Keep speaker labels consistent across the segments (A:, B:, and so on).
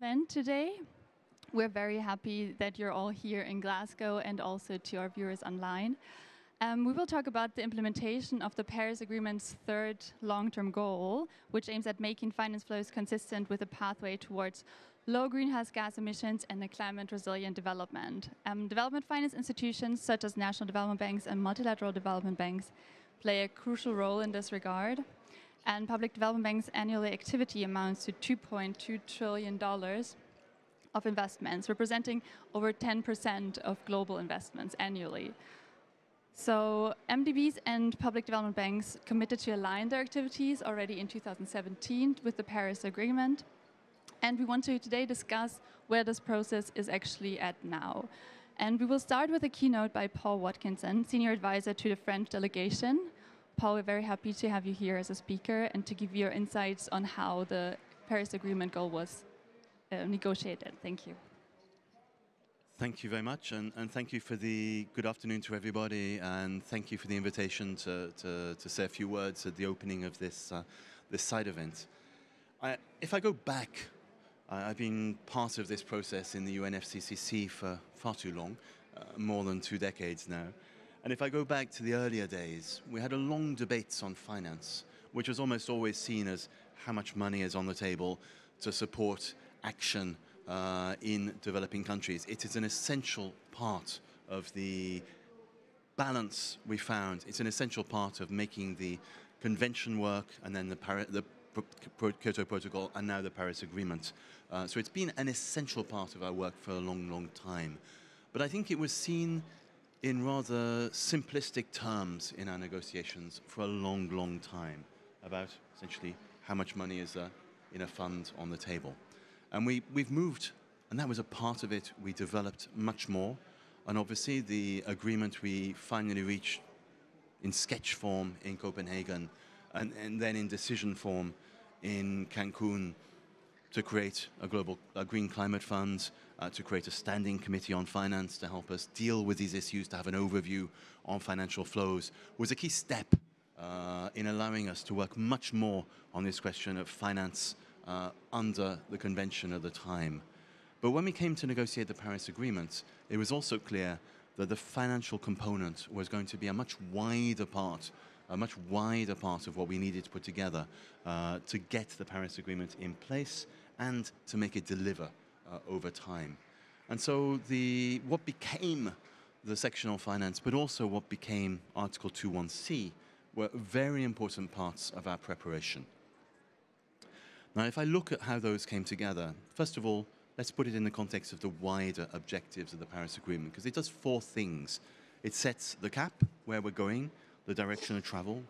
A: event today. We're very happy that you're all here in Glasgow and also to our viewers online. We will talk about the implementation of the Paris Agreement's third long-term goal, which aims at making finance flows consistent with a pathway towards low greenhouse gas emissions and a climate-resilient development. Development finance institutions such as national development banks and multilateral development banks play a crucial role in this regard. And public development banks' annual activity amounts to $2.2 trillion of investments, representing over 10% of global investments annually. So MDBs and public development banks committed to align their activities already in 2017 with the Paris Agreement. And we want to today discuss where this process is actually at now. And we will start with a keynote by Paul Watkinson, Senior Advisor to the French Delegation. Paul, we're very happy to have you here as a speaker and to give your insights on how the Paris Agreement goal was negotiated. Thank you.
B: Thank you very much, and thank you for the good afternoon to everybody, and thank you for the invitation to say a few words at the opening of this side event. If I go back, I've been part of this process in the UNFCCC for far too long, more than 2 decades now. And if I go back to the earlier days, we had a long debate on finance, which was almost always seen as how much money is on the table to support action in developing countries. It is an essential part of the balance we found. It's an essential part of making the convention work, and then the Kyoto Protocol, and now the Paris Agreement. So it's been an essential part of our work for a long, long time. But I think it was seen in rather simplistic terms in our negotiations for a long, long time about essentially how much money is in a fund on the table. And we've moved, and that was a part of it. We developed much more. And obviously the agreement we finally reached in sketch form in Copenhagen and then in decision form in Cancun to create a green climate fund, to create a standing committee on finance to help us deal with these issues, to have an overview on financial flows, was a key step in allowing us to work much more on this question of finance under the convention at the time. But when we came to negotiate the Paris Agreement, it was also clear that the financial component was going to be a much wider part of what we needed to put together to get the Paris Agreement in place and to make it deliver over time. And so what became the section on finance, but also what became Article 2.1c, were very important parts of our preparation. Now, if I look at how those came together, first of all, let's put it in the context of the wider objectives of the Paris Agreement, because it does 4 things. It sets the cap, where we're going, the direction of travel,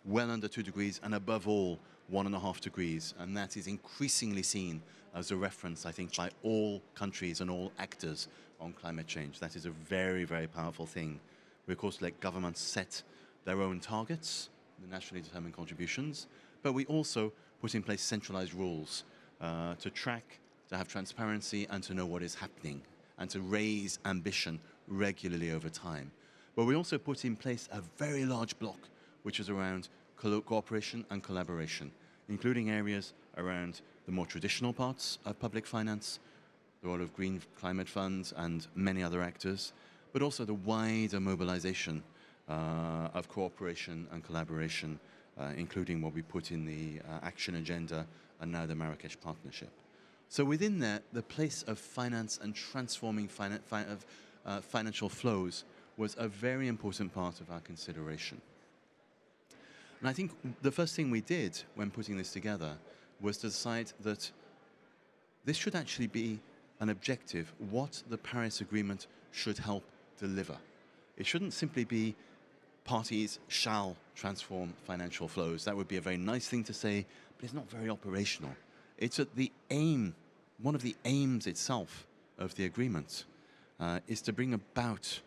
B: well under 2 degrees, and above all, 1.5 degrees. And that is increasingly seen as a reference, I think, by all countries and all actors on climate change. That is a very, very powerful thing. We, of course, let governments set their own targets, the nationally determined contributions, but we also put in place centralized rules to track, to have transparency, and to know what is happening, and to raise ambition regularly over time. But we also put in place a very large block, which is around cooperation and collaboration, including areas around the more traditional parts of public finance, the role of green climate funds and many other actors, but also the wider mobilization of cooperation and collaboration, including what we put in the action agenda and now the Marrakesh Partnership. So within that, the place of finance and transforming financial flows was a very important part of our consideration. And I think the first thing we did when putting this together was to decide that this should actually be an objective, what the Paris Agreement should help deliver. It shouldn't simply be parties shall transform financial flows. That would be a very nice thing to say, but it's not very operational. It's at the aim, one of the aims itself of the agreement is to bring about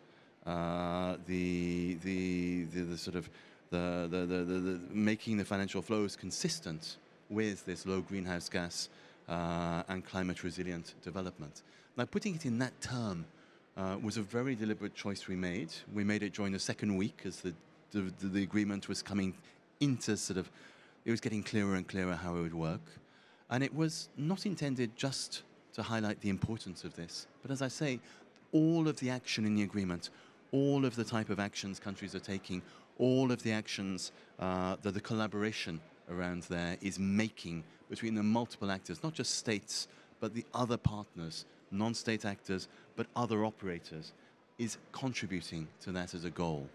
B: making the financial flows consistent with this low greenhouse gas and climate resilient development. Now, putting it in that term was a very deliberate choice we made. We made it during the second week as the agreement was coming into it was getting clearer and clearer how it would work. And it was not intended just to highlight the importance of this, but as I say, all of the action in the agreement, all of the type of actions countries are taking, all of the actions that the collaboration around there is making between the multiple actors, not just states, but the other partners, non-state actors, but other operators, is contributing to that as a goal.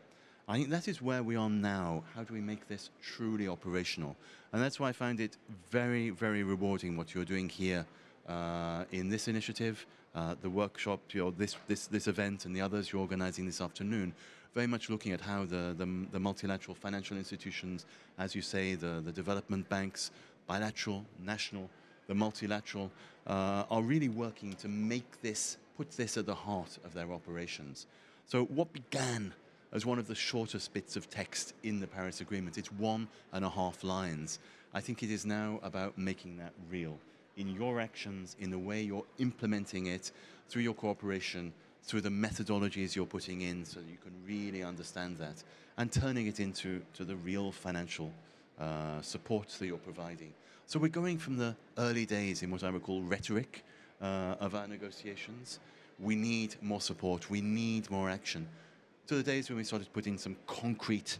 B: I think that is where we are now. How do we make this truly operational? And that's why I find it very, very rewarding what you're doing here in this initiative, the workshop, this event, and the others you're organizing this afternoon. Very much looking at how the multilateral financial institutions, as you say, the development banks, bilateral, national, the multilateral, are really working to make this, put this at the heart of their operations. So what began as one of the shortest bits of text in the Paris Agreement, it's 1.5 lines. I think it is now about making that real in your actions, in the way you're implementing it, through your cooperation, through the methodologies you're putting in so that you can really understand that, and turning it into the real financial support that you're providing. So we're going from the early days in what I would call rhetoric of our negotiations. We need more support, we need more action, to the days when we started putting some concrete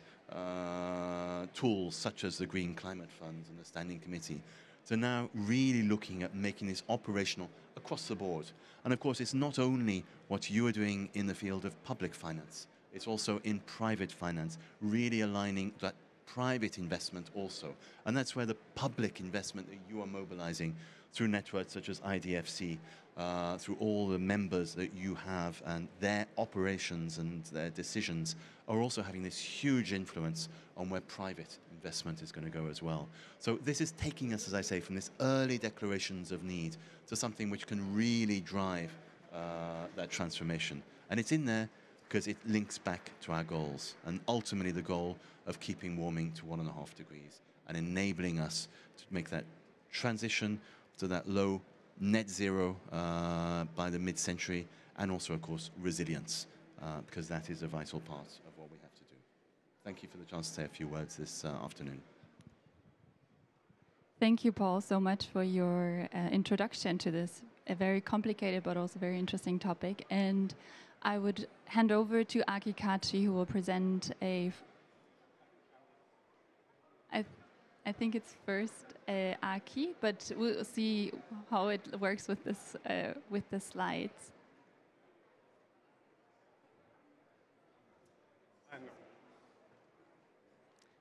B: tools such as the Green Climate Fund and the Standing Committee, to now really looking at making this operational across the board. And of course, it's not only what you are doing in the field of public finance, it's also in private finance, really aligning that private investment also. And that's where the public investment that you are mobilizing through networks such as IDFC, through all the members that you have, and their operations and their decisions are also having this huge influence on where private investment is going to go as well. So this is taking us, as I say, from this early declarations of need to something which can really drive that transformation. And it's in there because it links back to our goals, and ultimately the goal of keeping warming to 1.5 degrees and enabling us to make that transition to that low net zero by the mid-century, and also, of course, resilience, because that is a vital part of what we have to do. Thank you for the chance to say a few words this afternoon.
A: Thank you, Paul, so much for your introduction to this, a very complicated but also very interesting topic. And I would hand over to Aki Kachi, who will present a... I think it's first Aki, but we'll see how it works with this with the slides.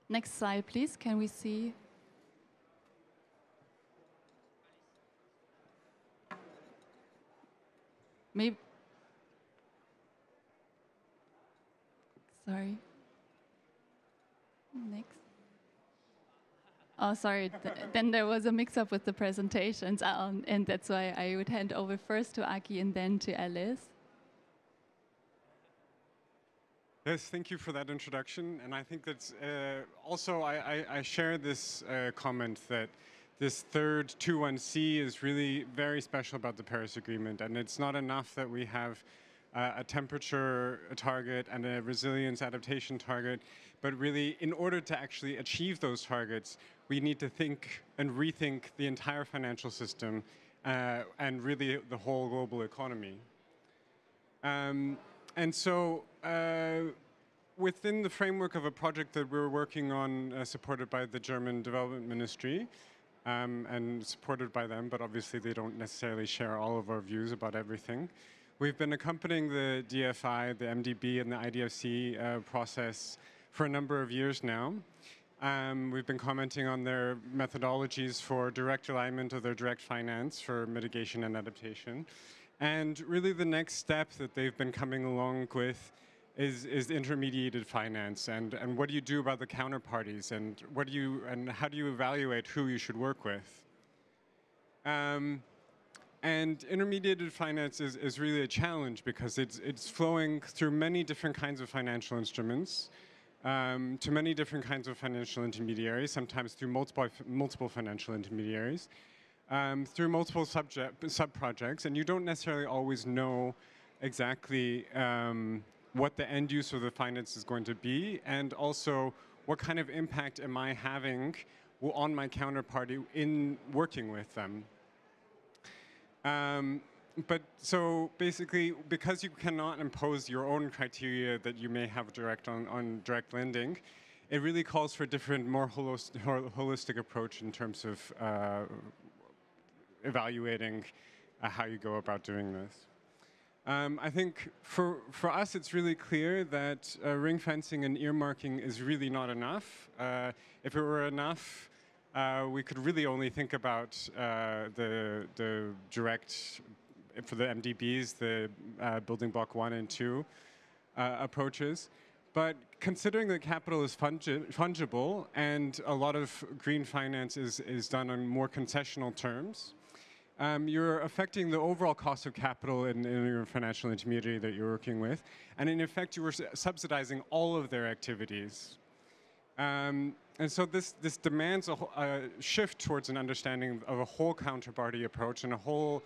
A: Next slide, please. Can we see? Maybe. Sorry. Next. Oh, sorry. Then there was a mix-up with the presentations, and that's why I would hand over first to Aki and then to Alice.
C: Yes, thank you for that introduction. And I think that's also, I share this comment that this third 2.1c is really very special about the Paris Agreement. And it's not enough that we have a temperature target and a resilience adaptation target, but really, in order to actually achieve those targets, we need to think and rethink the entire financial system and really the whole global economy. And so within the framework of a project that we're working on, supported by the German Development Ministry, and supported by them, but obviously they don't necessarily share all of our views about everything. We've been accompanying the DFI, the MDB, and the IDFC process for a number of years now. We've been commenting on their methodologies for direct alignment of their direct finance for mitigation and adaptation. And really the next step that they've been coming along with is intermediated finance, and what do you do about the counterparties, and how do you evaluate who you should work with? And intermediated finance is really a challenge because it's flowing through many different kinds of financial instruments, to many different kinds of financial intermediaries, sometimes through multiple financial intermediaries, through multiple sub-projects, and you don't necessarily always know exactly what the end use of the finance is going to be, and also what kind of impact am I having on my counterparty in working with them. But so basically, because you cannot impose your own criteria that you may have on direct lending, it really calls for a different, more holistic approach in terms of evaluating how you go about doing this. I think for us, it's really clear that ring fencing and earmarking is really not enough. If it were enough, we could really only think about the direct, for the MDBs, the building block 1 and 2 approaches. But considering that capital is fungible and a lot of green finance is done on more concessional terms, you're affecting the overall cost of capital in your financial intermediary that you're working with. And in effect, you were subsidizing all of their activities. And so this demands a shift towards an understanding of a whole counterparty approach and a whole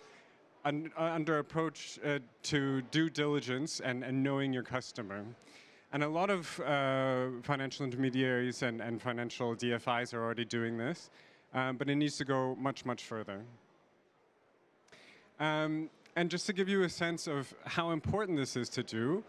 C: under approach to due diligence and knowing your customer. And a lot of financial intermediaries and financial DFIs are already doing this, but it needs to go much, much further. And just to give you a sense of how important this is to do,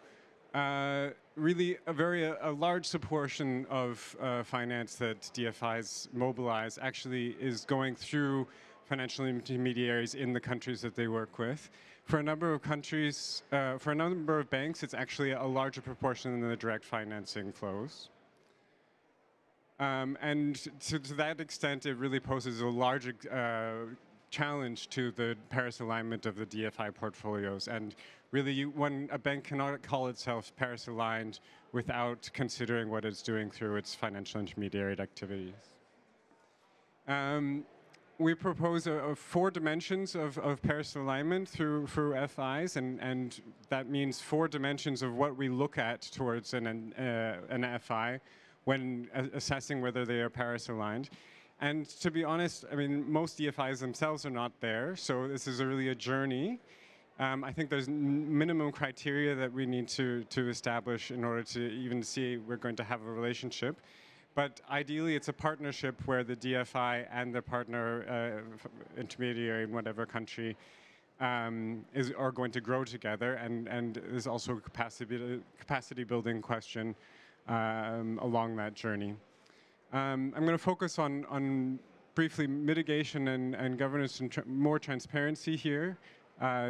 C: really a large proportion of finance that DFIs mobilize actually is going through financial intermediaries in the countries that they work with. For a number of countries, for a number of banks, it's actually a larger proportion than the direct financing flows. And to that extent, it really poses a large challenge to the Paris alignment of the DFI portfolios. And really, when a bank cannot call itself Paris aligned without considering what it's doing through its financial intermediary activities. We propose 4 dimensions of Paris alignment through FIs, and that means 4 dimensions of what we look at towards an FI when assessing whether they are Paris aligned. And to be honest, I mean, most DFIs themselves are not there, so this is really a journey. I think there's minimum criteria that we need to establish in order to even see we're going to have a relationship. But ideally, it's a partnership where the DFI and the partner intermediary in whatever country are going to grow together, and there's also a capacity building question along that journey. I'm going to focus on briefly mitigation and governance and more transparency here,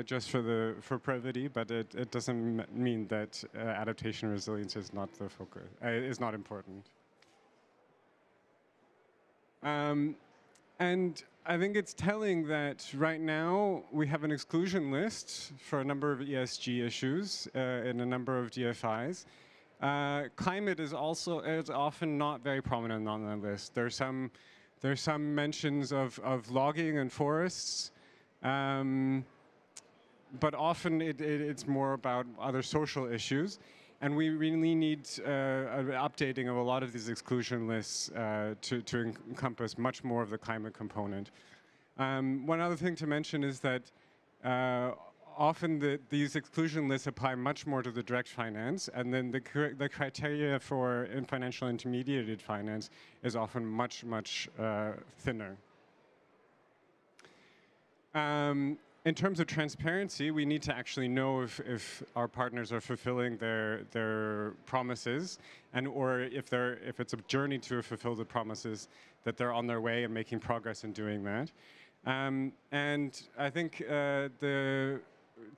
C: just for brevity, but it doesn't mean that adaptation and resilience is not the focus, is not important. And I think it's telling that right now we have an exclusion list for a number of ESG issues in a number of DFIs. Climate is often not very prominent on that list. There's some mentions of logging and forests, but often it's more about other social issues. And we really need an updating of a lot of these exclusion lists to encompass much more of the climate component. One other thing to mention is that often these exclusion lists apply much more to the direct finance, and then the criteria for financial intermediated finance is often much, much thinner. In terms of transparency, we need to actually know if our partners are fulfilling their promises, or if it's a journey to fulfill the promises, that they're on their way and making progress in doing that. And I think the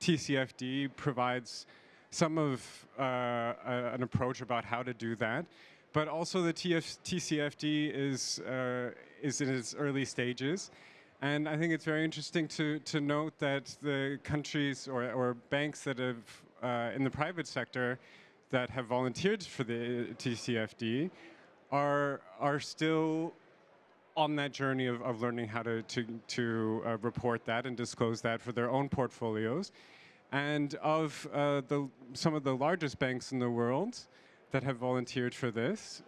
C: TCFD provides some of an approach about how to do that, but also the TCFD is in its early stages. And I think it's very interesting to note that the countries or banks that have, in the private sector, that have volunteered for the TCFD are still on that journey of learning how to report that and disclose that for their own portfolios. And of some of the largest banks in the world that have volunteered for this,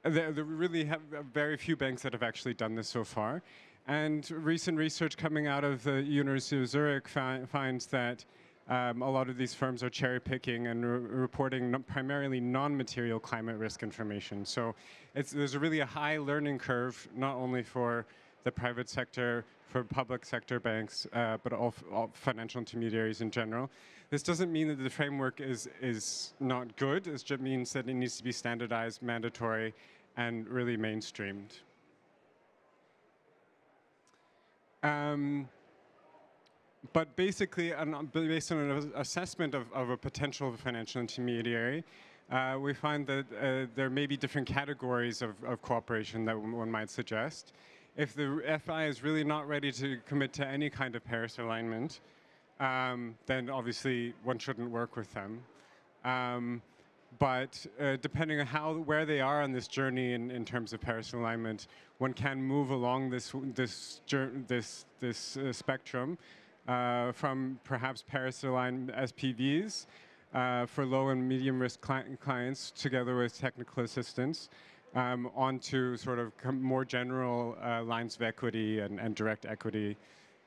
C: there really have very few banks that have actually done this so far. And recent research coming out of the University of Zurich finds that a lot of these firms are cherry picking and reporting primarily non-material climate risk information. So there's really a high learning curve, not only for the private sector, for public sector banks, but all financial intermediaries in general. This doesn't mean that the framework is not good. It just means that it needs to be standardized, mandatory, and really mainstreamed. But basically, based on an assessment of a potential financial intermediary, we find that there may be different categories of cooperation that one might suggest. If the FI is really not ready to commit to any kind of Paris alignment, then obviously one shouldn't work with them. But depending on where they are on this journey in terms of Paris alignment, one can move along this spectrum from perhaps Paris aligned SPVs for low and medium risk clients, together with technical assistance, onto sort of more general lines of equity and direct equity.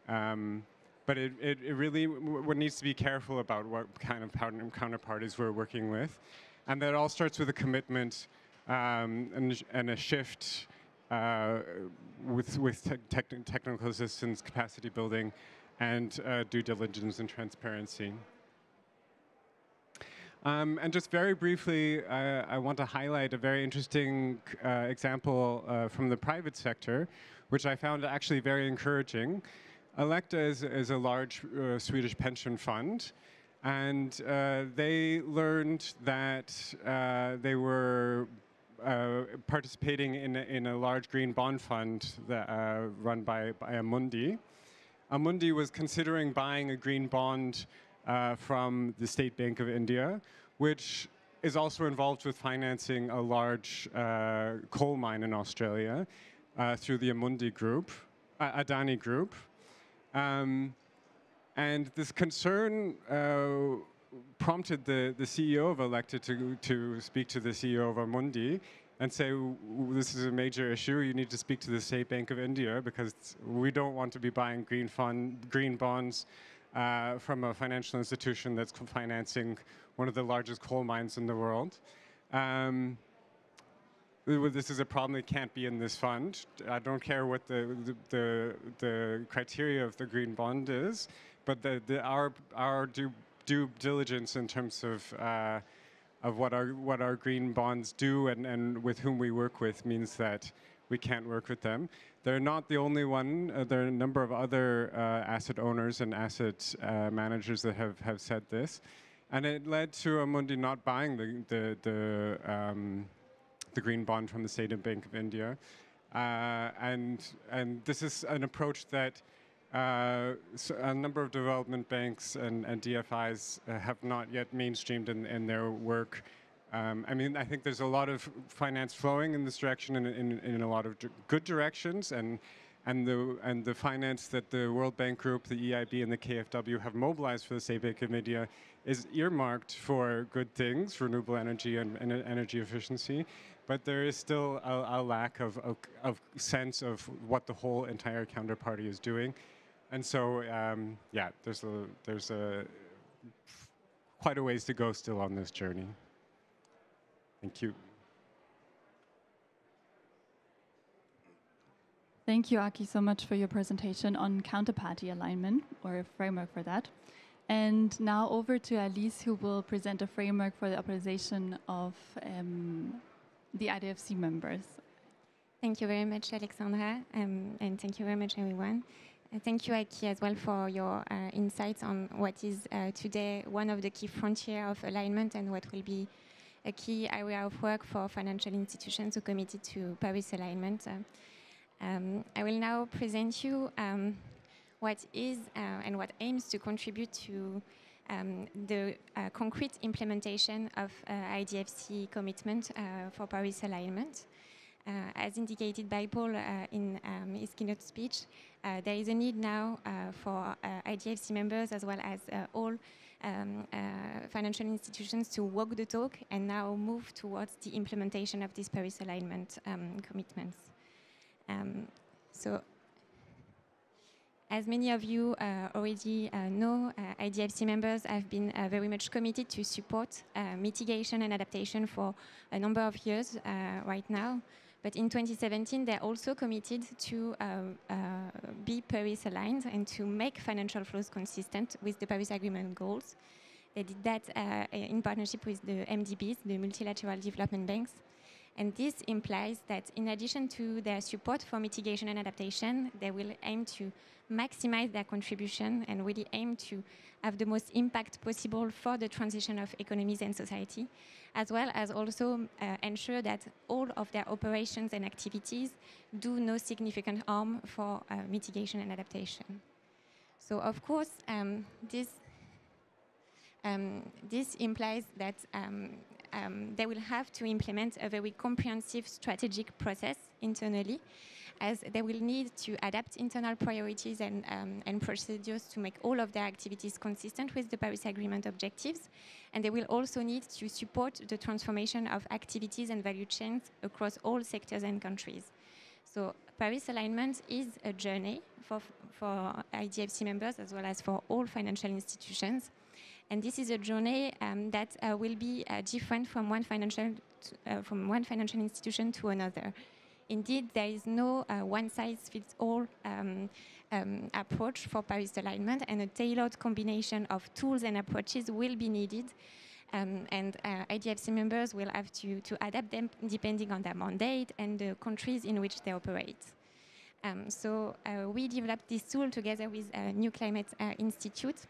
C: But it really, one needs to be careful about what kind of counterparties we're working with. And that all starts with a commitment and a shift with technical assistance, capacity building, and due diligence and transparency. And just very briefly, I want to highlight a very interesting example from the private sector, which I found actually very encouraging. Alecta is a large Swedish pension fund, and they learned that they were participating in a large green bond fund that, run by Amundi. Amundi was considering buying a green bond from the State Bank of India, which is also involved with financing a large coal mine in Australia through the Amundi group, Adani group. And this concern prompted the CEO of Alecta to speak to the CEO of Amundi and say, this is a major issue, you need to speak to the State Bank of India because we don't want to be buying green bonds from a financial institution that's financing one of the largest coal mines in the world. This is a problem that can't be in this fund. I don't care what the criteria of the green bond is, but our due diligence in terms of what our green bonds do and with whom we work with means that we can't work with them. They're not the only one. There are a number of other asset owners and asset managers that have said this, and it led to Amundi not buying the green bond from the State Bank of India, and this is an approach that a number of development banks and DFIs have not yet mainstreamed in their work. I mean, I think there's a lot of finance flowing in this direction in a lot of good directions, and the finance that the World Bank Group, the EIB, and the KfW have mobilized for the State Bank of India is earmarked for good things, renewable energy and energy efficiency. But there is still a lack of sense of what the whole entire counterparty is doing, and so yeah, there's quite a ways to go still on this journey. Thank you.
A: Thank you, Aki, so much for your presentation on counterparty alignment, or a framework for that. And now over to Alice, who will present a framework for the operationalization of the IDFC members.
D: Thank you very much, Alexandra, and thank you very much, everyone. Thank you, Aki, as well for your insights on what is today one of the key frontiers of alignment and what will be a key area of work for financial institutions who are committed to Paris alignment. I will now present you what is and what aims to contribute to the concrete implementation of IDFC commitment for Paris alignment. As indicated by Paul in his keynote speech, there is a need now for IDFC members as well as all financial institutions to walk the talk and now move towards the implementation of these Paris alignment commitments. So As many of you already know, IDFC members have been very much committed to support mitigation and adaptation for a number of years right now. But in 2017, they're also committed to be Paris aligned and to make financial flows consistent with the Paris Agreement goals. They did that in partnership with the MDBs, the Multilateral Development Banks. And this implies that in addition to their support for mitigation and adaptation, they will aim to maximize their contribution and really aim to have the most impact possible for the transition of economies and society, as well as also ensure that all of their operations and activities do no significant harm for mitigation and adaptation. So of course, this implies that they will have to implement a very comprehensive strategic process internally, as they will need to adapt internal priorities and procedures to make all of their activities consistent with the Paris Agreement objectives. And they will also need to support the transformation of activities and value chains across all sectors and countries. So Paris alignment is a journey for IDFC members as well as for all financial institutions. And this is a journey that will be different from one financial institution to another. Indeed, there is no one-size-fits-all approach for Paris alignment, and a tailored combination of tools and approaches will be needed. And IDFC members will have to adapt them depending on their mandate and the countries in which they operate. So we developed this tool together with NewClimate Institute,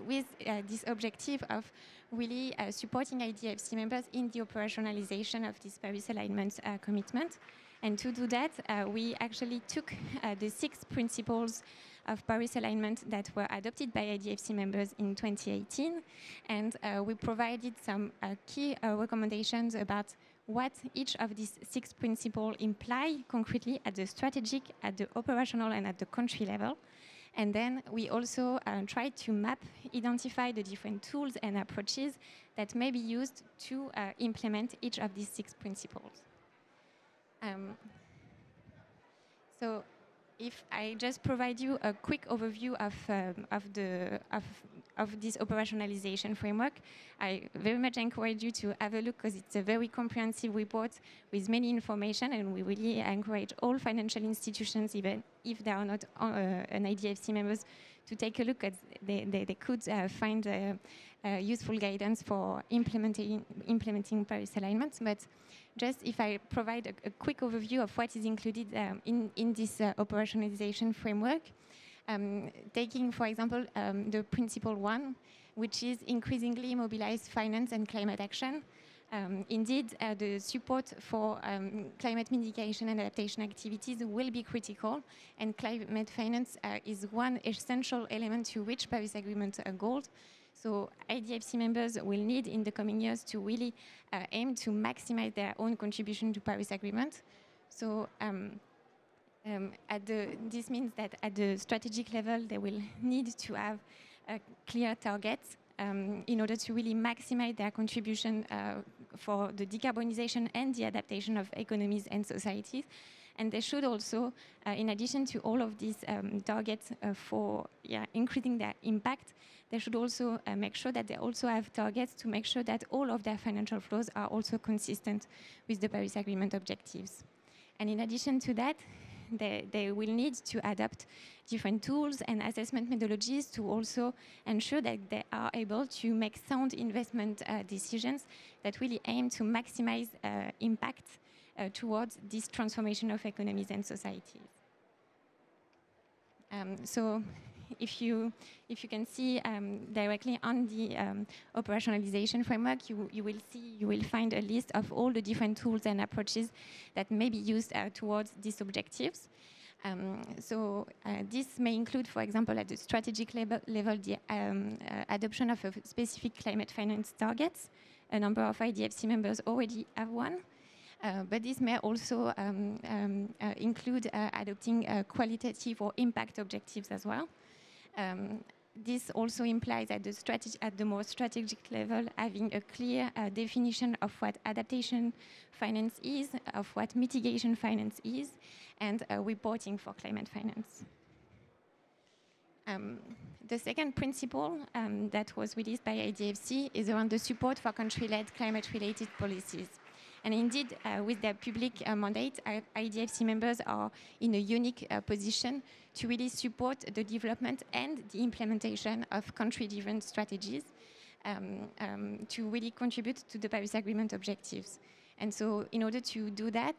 D: with this objective of really supporting IDFC members in the operationalization of this Paris alignment commitment. And to do that, we actually took the 6 principles of Paris alignment that were adopted by IDFC members in 2018, and we provided some key recommendations about what each of these 6 principles imply concretely at the strategic, at the operational, and at the country level. And then we also tried to identify the different tools and approaches that may be used to implement each of these 6 principles. So if I just provide you a quick overview of this operationalization framework, I very much encourage you to have a look, because it's a very comprehensive report with many information, and we really encourage all financial institutions, even if they are not an IDFC members, to take a look at. They could find useful guidance for implementing Paris alignment. But just if I provide a quick overview of what is included in this operationalization framework, taking, for example, the principle 1, which is increasingly mobilize finance and climate action. Indeed, the support for climate mitigation and adaptation activities will be critical, and climate finance is one essential element to reach Paris Agreement goals. So IDFC members will need in the coming years to really aim to maximize their own contribution to Paris Agreement. So this means that at the strategic level, they will need to have clear targets in order to really maximize their contribution for the decarbonization and the adaptation of economies and societies. And they should also, in addition to all of these targets for increasing their impact, they should also make sure that they also have targets to make sure that all of their financial flows are also consistent with the Paris Agreement objectives. And in addition to that, they will need to adapt different tools and assessment methodologies to also ensure that they are able to make sound investment decisions that really aim to maximize impact towards this transformation of economies and societies. So if you can see directly on the operationalization framework, you will find a list of all the different tools and approaches that may be used towards these objectives. So this may include, for example, at the strategic level, the adoption of a specific climate finance targets. A number of IDFC members already have one. But this may also include adopting qualitative or impact objectives as well. This also implies at the more strategic level having a clear definition of what adaptation finance is, of what mitigation finance is, and reporting for climate finance. The second principle that was released by IDFC is around the support for country-led climate-related policies. And indeed, with their public mandate, IDFC members are in a unique position to really support the development and the implementation of country-driven strategies to really contribute to the Paris Agreement objectives. And so in order to do that,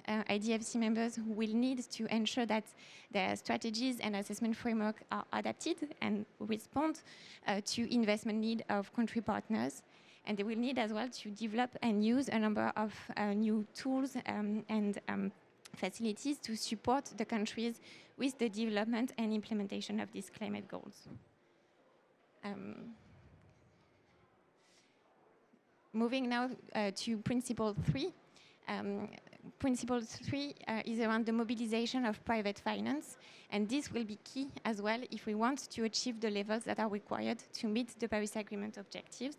D: IDFC members will need to ensure that their strategies and assessment framework are adapted and respond to investment need of country partners. And they will need as well to develop and use a number of new tools and facilities to support the countries with the development and implementation of these climate goals. Moving now to Principle 3. Principle 3 is around the mobilization of private finance, and this will be key as well if we want to achieve the levels that are required to meet the Paris Agreement objectives.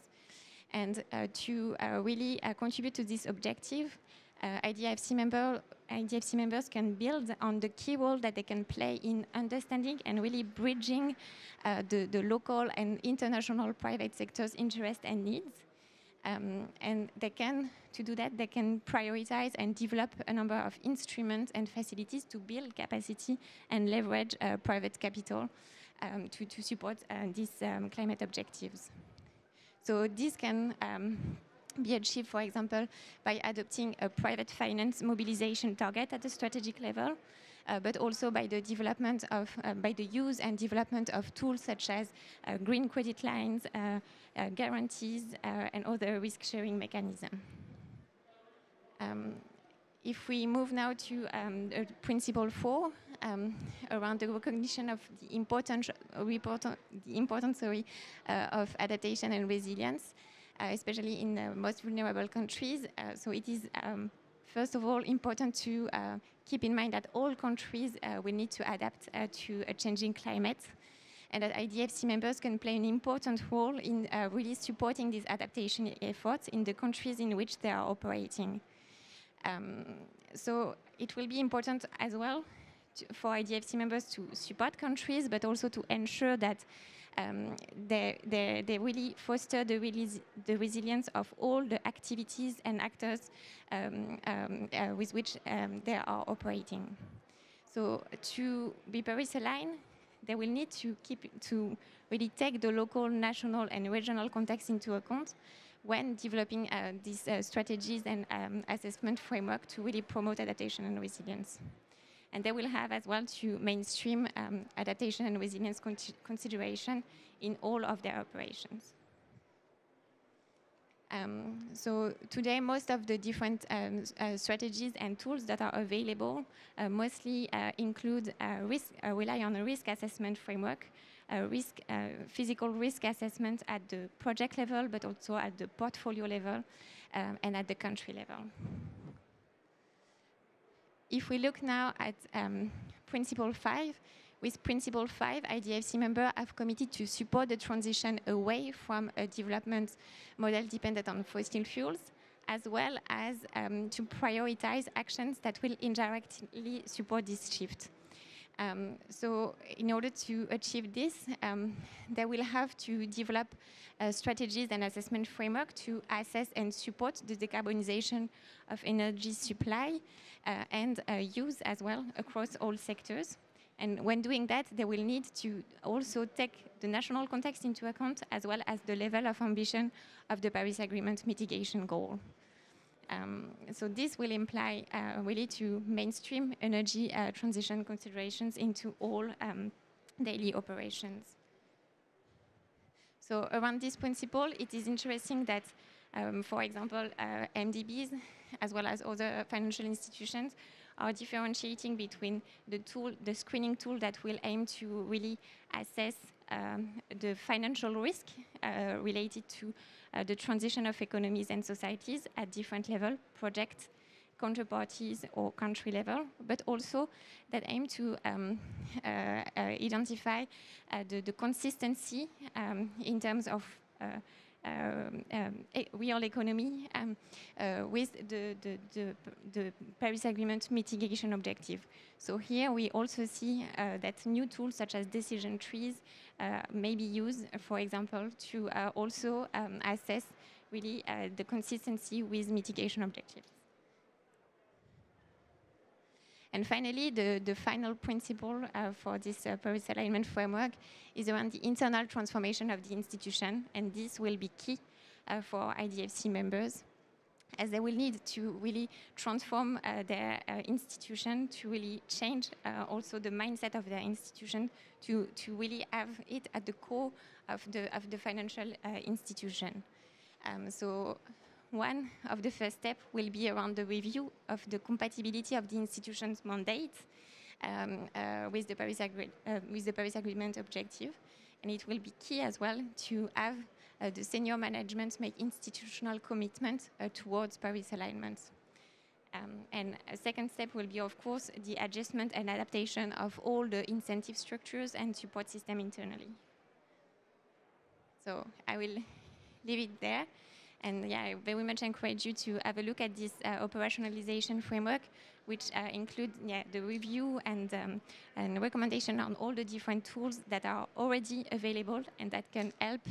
D: And to really contribute to this objective, IDFC members can build on the key role that they can play in understanding and really bridging the local and international private sector's interests and needs. And they can, to do that, they can prioritize and develop a number of instruments and facilities to build capacity and leverage private capital to support these climate objectives. So this can be achieved, for example, by adopting a private finance mobilization target at the strategic level, but also by the development of, by the use and development of tools such as green credit lines, guarantees, and other risk-sharing mechanisms. If we move now to Principle 4, around the recognition of the importance of adaptation and resilience, especially in the most vulnerable countries. So it is, first of all, important to keep in mind that all countries will need to adapt to a changing climate, and that IDFC members can play an important role in really supporting these adaptation efforts in the countries in which they are operating. So it will be important as well for IDFC members to support countries, but also to ensure that they really foster the resilience of all the activities and actors with which they are operating. So to be Paris aligned, they will need to really take the local, national, and regional context into account when developing these strategies and assessment framework to really promote adaptation and resilience. And they will have as well to mainstream adaptation and resilience consideration in all of their operations. So today, most of the different strategies and tools that are available mostly include rely on a risk assessment framework, physical risk assessment at the project level, but also at the portfolio level and at the country level. If we look now at Principle 5, with Principle 5, IDFC members have committed to support the transition away from a development model dependent on fossil fuels, as well as to prioritize actions that will indirectly support this shift. So in order to achieve this, they will have to develop strategies and assessment framework to assess and support the decarbonization of energy supply and use as well across all sectors. And when doing that, they will need to also take the national context into account, as well as the level of ambition of the Paris Agreement mitigation goal. So this will imply really to mainstream energy transition considerations into all daily operations. So around this principle, it is interesting that, for example, MDBs, as well as other financial institutions, are differentiating between the screening tool that will aim to really assess the financial risk related to the transition of economies and societies at different levels, project, counterparties, or country level, but also that aim to identify the consistency in terms of real economy with the Paris Agreement mitigation objective. So here we also see that new tools such as decision trees may be used, for example, to also assess really the consistency with mitigation objectives. And finally, the final principle for this Paris alignment framework is around the internal transformation of the institution, and this will be key for IDFC members, as they will need to really transform their institution, to really change also the mindset of their institution, to really have it at the core of the financial institution. So one of the first steps will be around the review of the compatibility of the institution's mandate with the Paris Agreement objective. And it will be key as well to have the senior management make institutional commitment towards Paris alignment. And a second step will be, of course, the adjustment and adaptation of all the incentive structures and support system internally. So I will leave it there. And yeah, I very much encourage you to have a look at this operationalization framework, which include the review and recommendation on all the different tools that are already available and that can help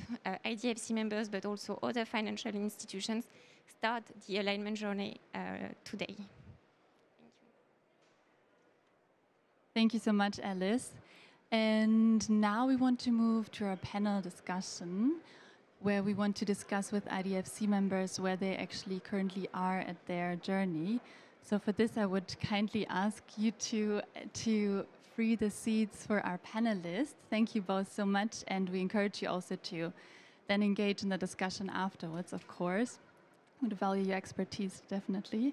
D: IDFC members, but also other financial institutions, start the alignment journey today. Thank you.
A: Thank you so much, Alice. And now we want to move to our panel discussion, where we want to discuss with IDFC members where they actually currently are at their journey. So for this, I would kindly ask you to free the seats for our panelists. Thank you both so much, and we encourage you also to then engage in the discussion afterwards, of course. We would value your expertise, definitely.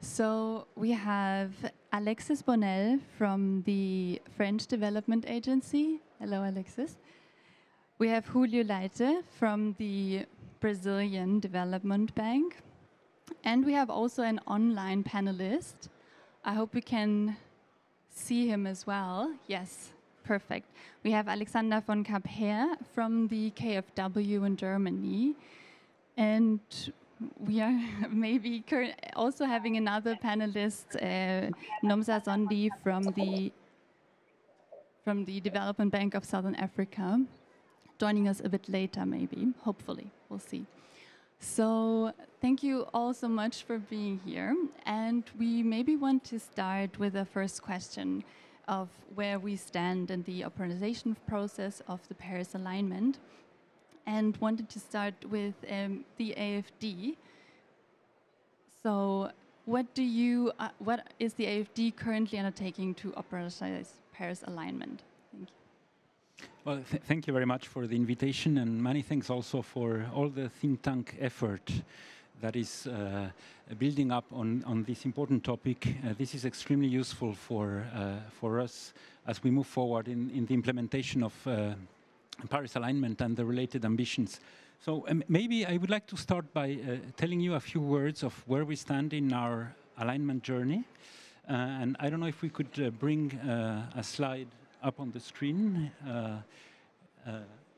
A: So we have Alexis Bonnel from the French Development Agency. Hello, Alexis. We have Julio Leite from the Brazilian Development Bank. And we have also an online panelist. I hope we can see him as well. Yes, perfect. We have Alexander von Kapher from the KfW in Germany. And we are maybe also having another panelist, Zazondi from the Development Bank of Southern Africa, joining us a bit later, maybe, hopefully, we'll see. So thank you all so much for being here. And we maybe want to start with the first question of where we stand in the operationalization process of the Paris alignment, and wanted to start with the AFD. So what is the AFD currently undertaking to operationalize Paris alignment? Thank you.
E: Well, thank you very much for the invitation, and many thanks also for all the think tank effort that is building up on this important topic. This is extremely useful for us as we move forward in the implementation of Paris alignment and the related ambitions. So maybe I would like to start by telling you a few words of where we stand in our alignment journey. And I don't know if we could bring a slide up on the screen,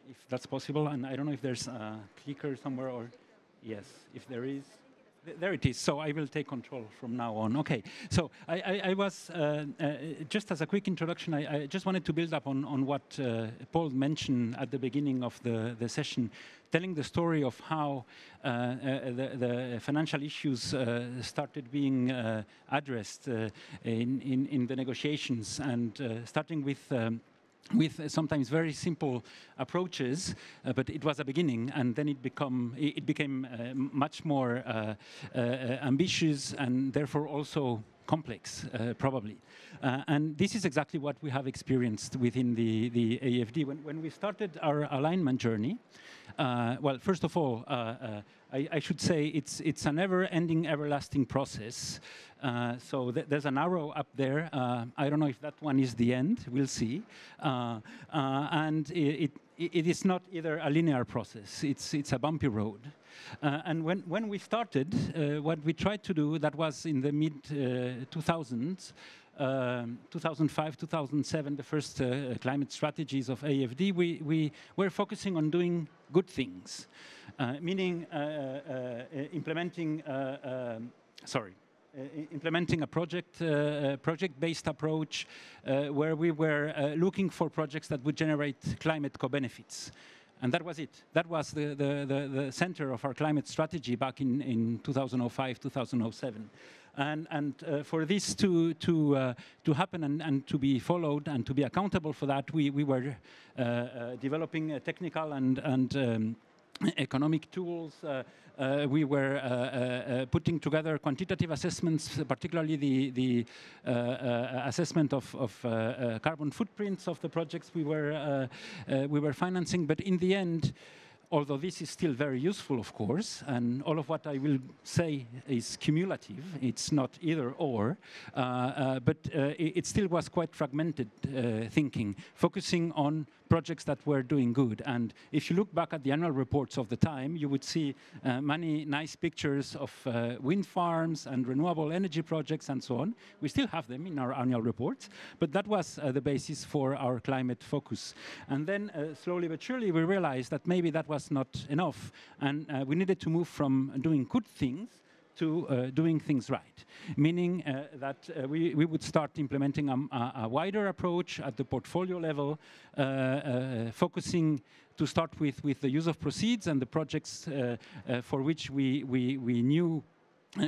E: if that's possible. And I don't know if there's a clicker somewhere, or yes, if there is. There it is. So I will take control from now on. Okay. So I was, just as a quick introduction, I just wanted to build up on what Paul mentioned at the beginning of the session, telling the story of how the financial issues started being addressed in the negotiations, and starting with sometimes very simple approaches, but it was a beginning, and then it became much more ambitious and therefore also complex, probably. And this is exactly what we have experienced within the AFD. When we started our alignment journey, well, first of all, I should say it's a never-ending, everlasting process. So there's an arrow up there. I don't know if that one is the end. We'll see. And it is not either a linear process. It's a bumpy road. And when we started, what we tried to do, that was in the mid-2000s, 2005, 2007, the first climate strategies of AFD, we were focusing on doing good things, meaning implementing a project-based approach where we were looking for projects that would generate climate co-benefits. And that was it. That was the center of our climate strategy back in 2005, 2007. And for this to happen and to be followed and to be accountable for that, we were developing technical and economic tools. We were putting together quantitative assessments, particularly the assessment of carbon footprints of the projects we were financing. But in the end, although this is still very useful, of course, and all of what I will say is cumulative, it's not either or, but it still was quite fragmented thinking, focusing on projects that were doing good. And if you look back at the annual reports of the time, you would see many nice pictures of wind farms and renewable energy projects and so on. We still have them in our annual reports, but that was the basis for our climate focus. And then slowly but surely we realized that maybe that was not enough, and we needed to move from doing good things to doing things right, meaning that we would start implementing a wider approach at the portfolio level, focusing to start with the use of proceeds and the projects for which we knew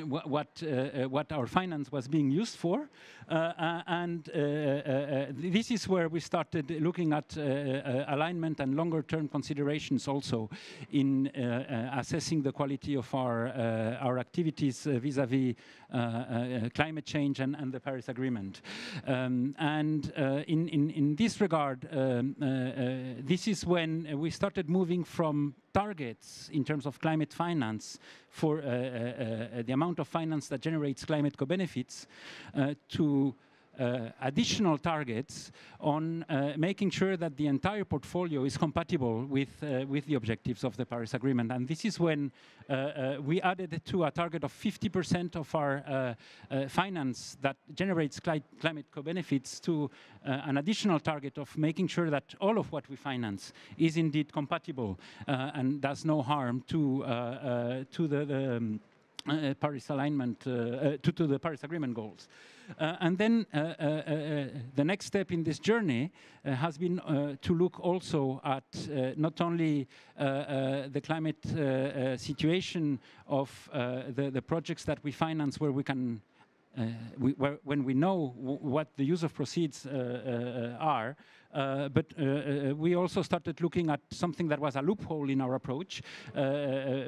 E: what our finance was being used for, and this is where we started looking at alignment and longer-term considerations also in assessing the quality of our activities vis-à-vis climate change and the Paris Agreement. And in this regard, this is when we started moving from targets in terms of climate finance for the amount of finance that generates climate co-benefits to additional targets on making sure that the entire portfolio is compatible with the objectives of the Paris Agreement. And this is when we added to a target of 50% of our finance that generates climate co-benefits to an additional target of making sure that all of what we finance is indeed compatible and does no harm to the Paris alignment, to the Paris Agreement goals. And then the next step in this journey has been to look also at not only the climate situation of the projects that we finance where we can, when we know what the use of proceeds are, but we also started looking at something that was a loophole in our approach,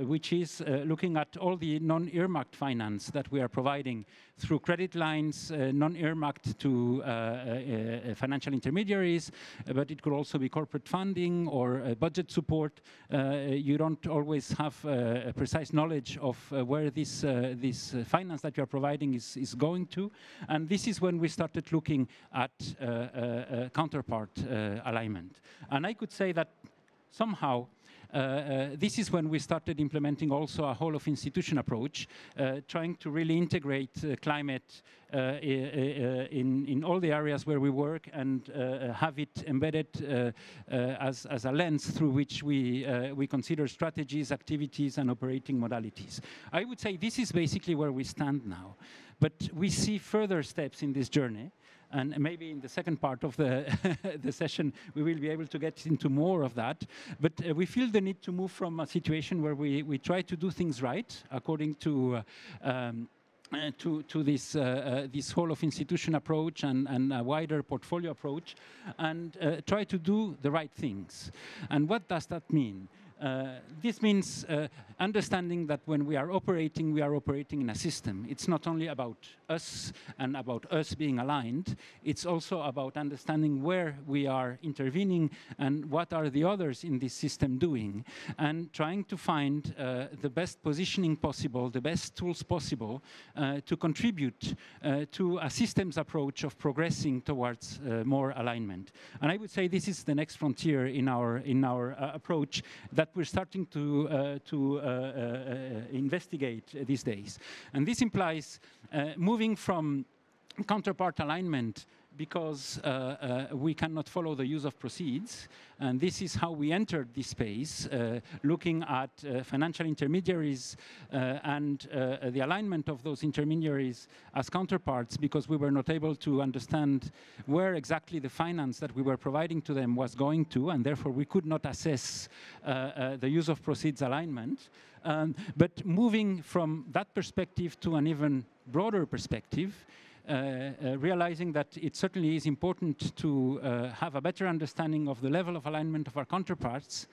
E: which is looking at all the non-earmarked finance that we are providing through credit lines, non-earmarked to financial intermediaries, but it could also be corporate funding or budget support. You don't always have a precise knowledge of where this finance that you are providing is going to. And this is when we started looking at counterpart alignment. And I could say that somehow this is when we started implementing also a whole of institution approach, trying to really integrate climate in all the areas where we work and have it embedded as a lens through which we consider strategies, activities, and operating modalities. I would say this is basically where we stand now. But we see further steps in this journey. And maybe in the second part of the session, we will be able to get into more of that. But we feel the need to move from a situation where we try to do things right according to this whole of institution approach and a wider portfolio approach, and try to do the right things. And what does that mean? This means understanding that when we are operating in a system. It's not only about us and about us being aligned, it's also about understanding where we are intervening and what are the others in this system doing, and trying to find the best positioning possible, the best tools possible to contribute to a systems approach of progressing towards more alignment. And I would say this is the next frontier in our approach that we're starting to investigate these days. And this implies moving from counterpart alignment because we cannot follow the use of proceeds. And this is how we entered this space, looking at financial intermediaries and the alignment of those intermediaries as counterparts, because we were not able to understand where exactly the finance that we were providing to them was going to, and therefore we could not assess the use of proceeds alignment. But moving from that perspective to an even broader perspective, realizing that it certainly is important to have a better understanding of the level of alignment of our counterparts,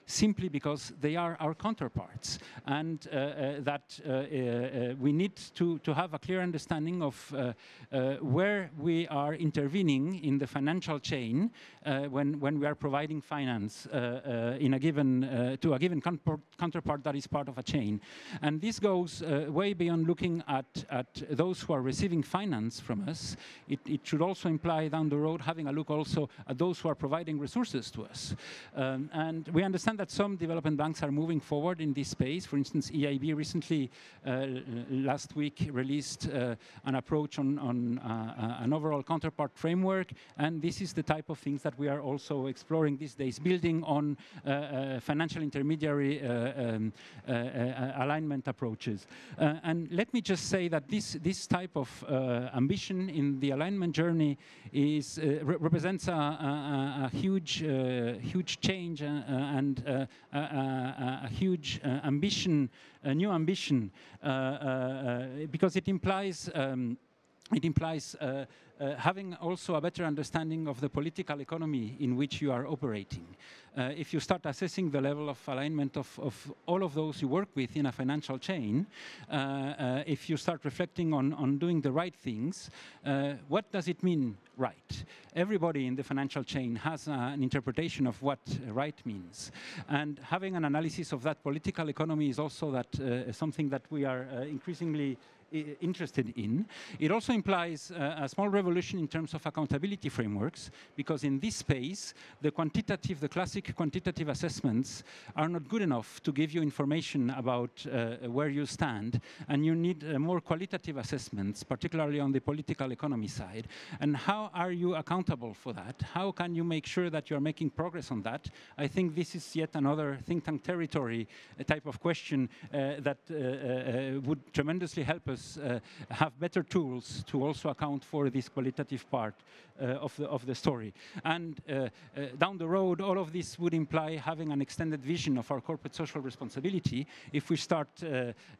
E: simply because they are our counterparts, and that we need to have a clear understanding of where we are intervening in the financial chain when we are providing finance in a given to a given counterpart that is part of a chain. And this goes way beyond looking at those who are receiving finance from us. It should also imply down the road having a look also at those who are providing resources to us. And we understand that some development banks are moving forward in this space. For instance, EIB recently, last week, released an approach on an overall counterpart framework, and this is the type of things that we are also exploring these days, building on financial intermediary alignment approaches. And let me just say that this type of ambition in the alignment journey is represents a huge change and a huge ambition, a new ambition, because it implies having also a better understanding of the political economy in which you are operating. If you start assessing the level of alignment of all of those you work with in a financial chain, if you start reflecting on doing the right things, what does it mean, right? Everybody in the financial chain has an interpretation of what right means. And having an analysis of that political economy is also something that we are increasingly interested in. It also implies a small revolution in terms of accountability frameworks, because in this space, the classic quantitative assessments are not good enough to give you information about where you stand, and you need more qualitative assessments, particularly on the political economy side. And how are you accountable for that? How can you make sure that you're making progress on that? I think this is yet another think tank territory type of question that would tremendously help us have better tools to also account for this qualitative part of the story. And down the road, all of this would imply having an extended vision of our corporate social responsibility if we start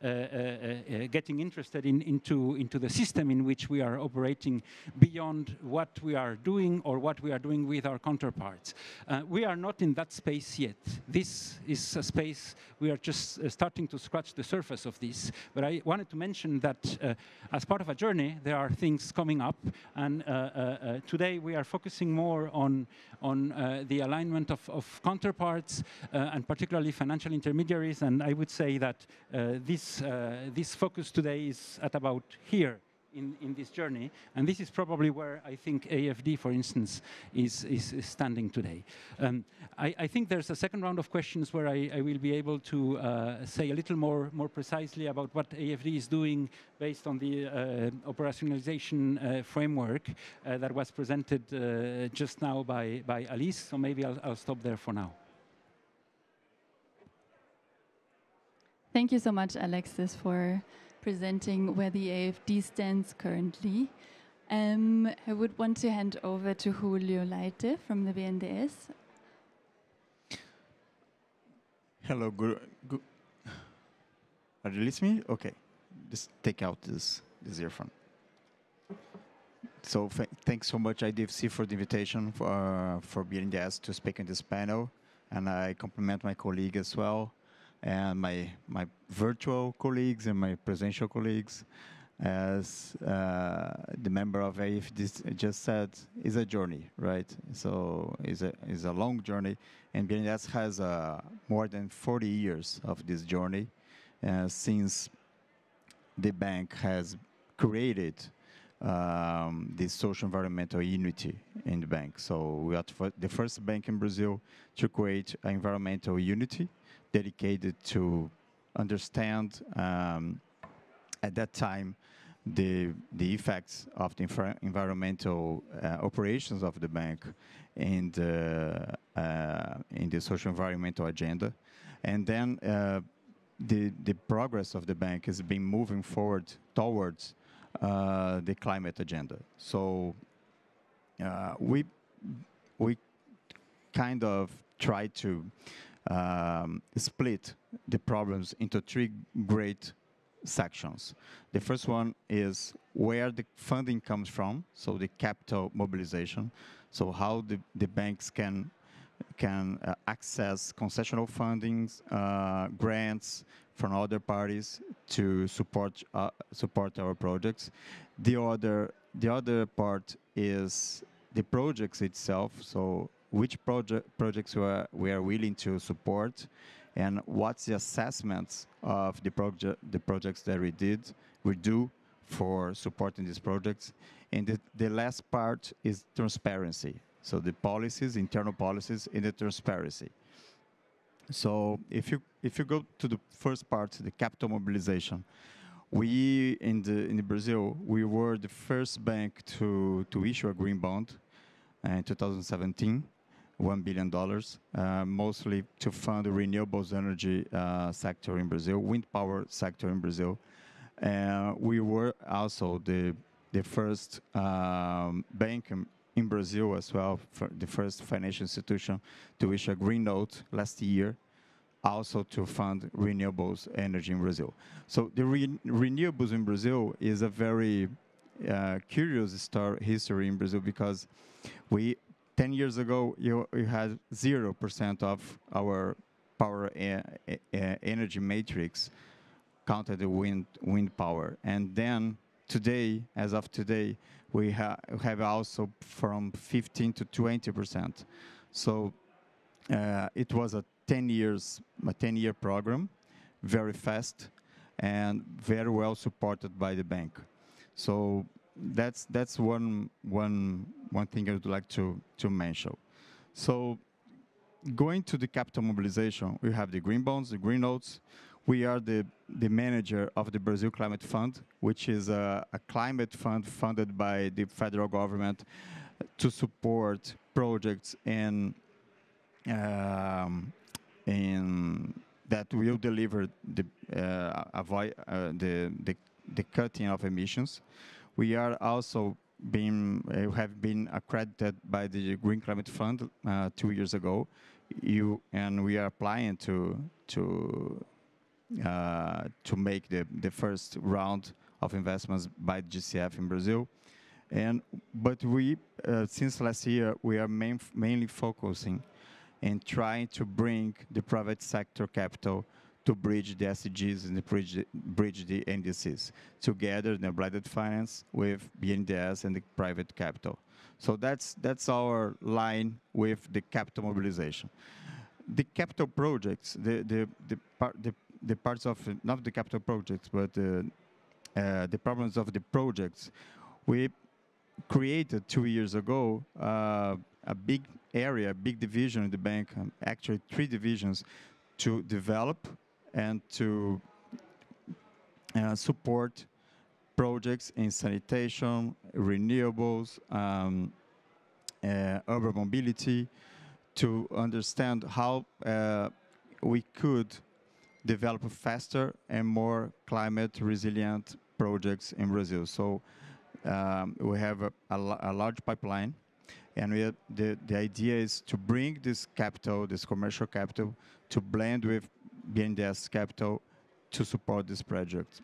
E: getting interested into the system in which we are operating beyond what we are doing or what we are doing with our counterparts. We are not in that space yet. This is a space we are just starting to scratch the surface of this. But I wanted to mention that as part of a journey, there are things coming up, and today we are focusing more on the alignment of counterparts and particularly financial intermediaries. And I would say that this focus today is at about here in this journey, and this is probably where I think AFD, for instance, is standing today. I think there's a second round of questions where I will be able to say a little more precisely about what AFD is doing based on the operationalization framework that was presented just now by Alice. So maybe I'll stop there for now.
A: Thank you so much, Alexis, for presenting where the AFD stands currently. I would want to hand over to Julio Leite from the BNDES.
F: Hello, good. Are you listening? Okay, just take out this earphone. So thanks so much, IDFC, for the invitation for BNDES to speak in this panel, and I compliment my colleague as well, and my virtual colleagues and my presential colleagues. As the member of AFD just said, is a journey, right? So is a long journey, and BNDES has more than 40 years of this journey since the bank has created this social environmental unity in the bank. So we are the first bank in Brazil to create an environmental unity dedicated to understand at that time the effects of the environmental operations of the bank in the social environmental agenda. And then the progress of the bank has been moving forward towards the climate agenda. So we kind of try to split the problems into three great sections. The first one is where the funding comes from, so the capital mobilization, so how the banks can access concessional fundings, grants from other parties to support our projects. The other part is the projects itself, so which projects we are willing to support, and what's the assessments of the projects that we do for supporting these projects. And the last part is transparency. So the policies, internal policies, and the transparency. So if you go to the first part, the capital mobilization, we in Brazil, we were the first bank to issue a green bond in 2017. $1 billion, mostly to fund the renewables energy sector in Brazil, wind power sector in Brazil. We were also the first bank in Brazil as well, the first financial institution to issue a green note last year, also to fund renewables energy in Brazil. So the renewables in Brazil is a very curious history in Brazil, because 10 years ago, you had 0% of our power energy matrix counted the wind power. And then today, as of today, we have also from 15 to 20%. So it was a 10-year program, very fast, and very well supported by the bank. So that's one thing I would like to mention. So going to the capital mobilization, we have the green bonds, the green notes. We are the manager of the Brazil Climate Fund, which is a climate fund funded by the federal government to support projects in that will deliver the cutting of emissions. We are also have been accredited by the Green Climate Fund 2 years ago, and we are applying to make the first round of investments by GCF in Brazil. But we, since last year, we are mainly focusing in trying to bring the private sector capital to bridge the SDGs and bridge the NDCs together in a blended finance with BNDES and the private capital. So that's our line with the capital mobilization. The capital projects, the parts of not the capital projects, but the problems of the projects, we created 2 years ago a big area, a big division in the bank, actually 3 divisions, to develop and to support projects in sanitation, renewables, urban mobility, to understand how we could develop faster and more climate resilient projects in Brazil. So we have a large pipeline, and the idea is to bring this capital, this commercial capital, to blend with BNDES capital to support these projects.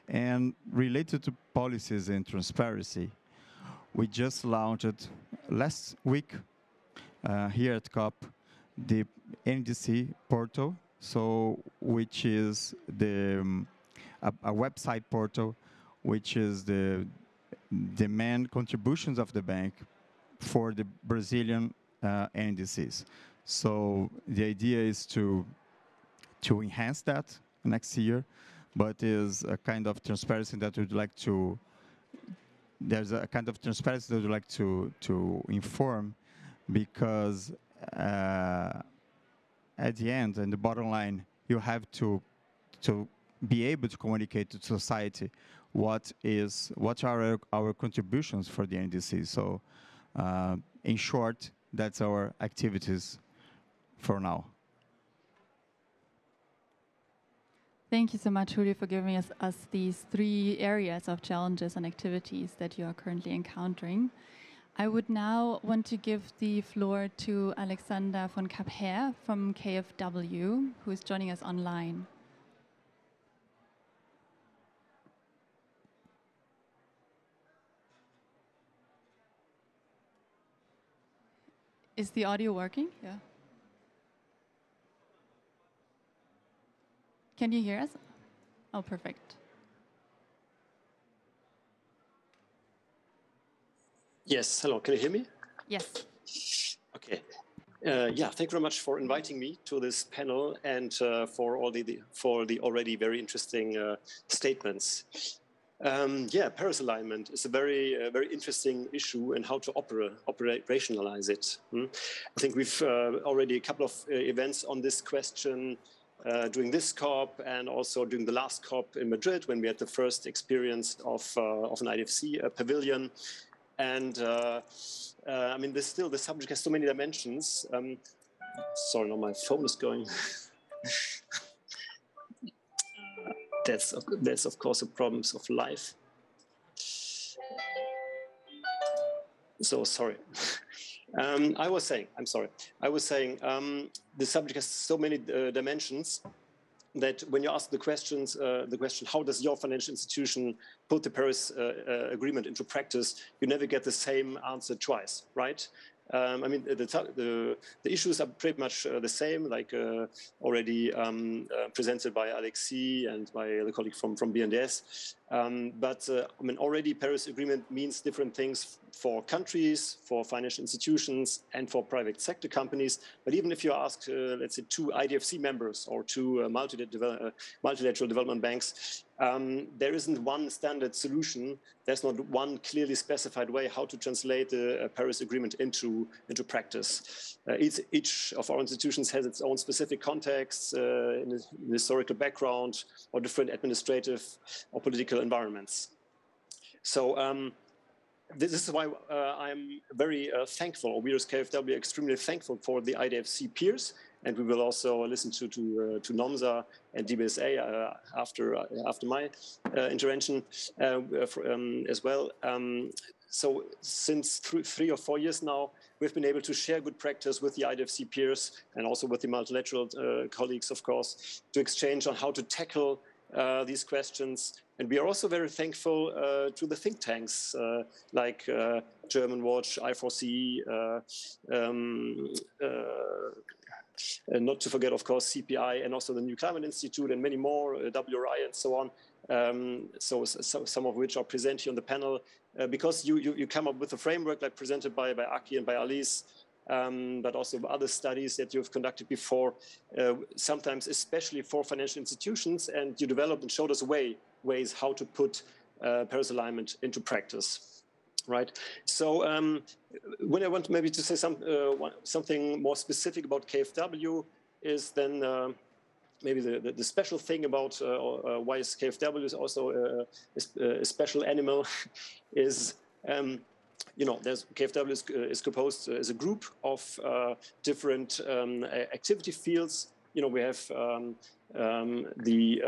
F: And related to policies and transparency, we just launched last week here at COP the NDC portal, so which is a website portal, which is the main contributions of the bank for the Brazilian NDCs. So the idea is to enhance that next year, but is a kind of transparency that we'd like to. There's a kind of transparency that we'd like to inform, because at the end and the bottom line, you have to be able to communicate to society what are our contributions for the NDC. So in short, that's our activities for now.
A: Thank you so much, Julio, for giving us these 3 areas of challenges and activities that you are currently encountering. I would now want to give the floor to Alexander von Kapher from KfW, who is joining us online. Is the audio working? Yeah. Can you hear us? Oh, perfect.
G: Yes, hello, can you hear me?
A: Yes.
G: Okay. Yeah, thank you very much for inviting me to this panel and for the already very interesting statements. Yeah, Paris alignment is a very interesting issue and how to operationalize it. I think we've already a couple of events on this question during this COP and also during the last COP in Madrid when we had the first experience of an IDFC pavilion. And I mean, the subject has so many dimensions. Sorry, no, my phone is going. That's of course the problems of life. So sorry. I was saying the subject has so many dimensions that when you ask the question, how does your financial institution put the Paris Agreement into practice, you never get the same answer twice, right? I mean, the issues are pretty much the same, like already presented by Alexis and by the colleague from BNDES. But I mean, already Paris Agreement means different things for countries, for financial institutions, and for private sector companies. But even if you ask, let's say, 2 IDFC members or 2 multilateral development banks, there isn't one standard solution. There's not one clearly specified way how to translate the Paris Agreement into practice. Each of our institutions has its own specific context, in the historical background, or different administrative or political environments. So this is why I'm very thankful, or we as KfW are extremely thankful for the IDFC peers, and we will also listen to NOMSA and DBSA after my intervention as well. So since 3 or 4 years now, we've been able to share good practice with the IDFC peers and also with the multilateral colleagues, of course, to exchange on how to tackle these questions. And we are also very thankful to the think tanks like Germanwatch, I4C, and not to forget, of course, CPI and also the NewClimate Institute and many more, WRI and so on. So some of which are present here on the panel, because you come up with a framework like presented by Aki and by Alice, but also other studies that you've conducted before, sometimes especially for financial institutions, and you developed and showed us ways how to put Paris alignment into practice, right? So when I want maybe to say something more specific about KfW is then maybe the special thing about why KfW is also a special animal is, you know, KfW is composed as a group of different activity fields. You know, we have the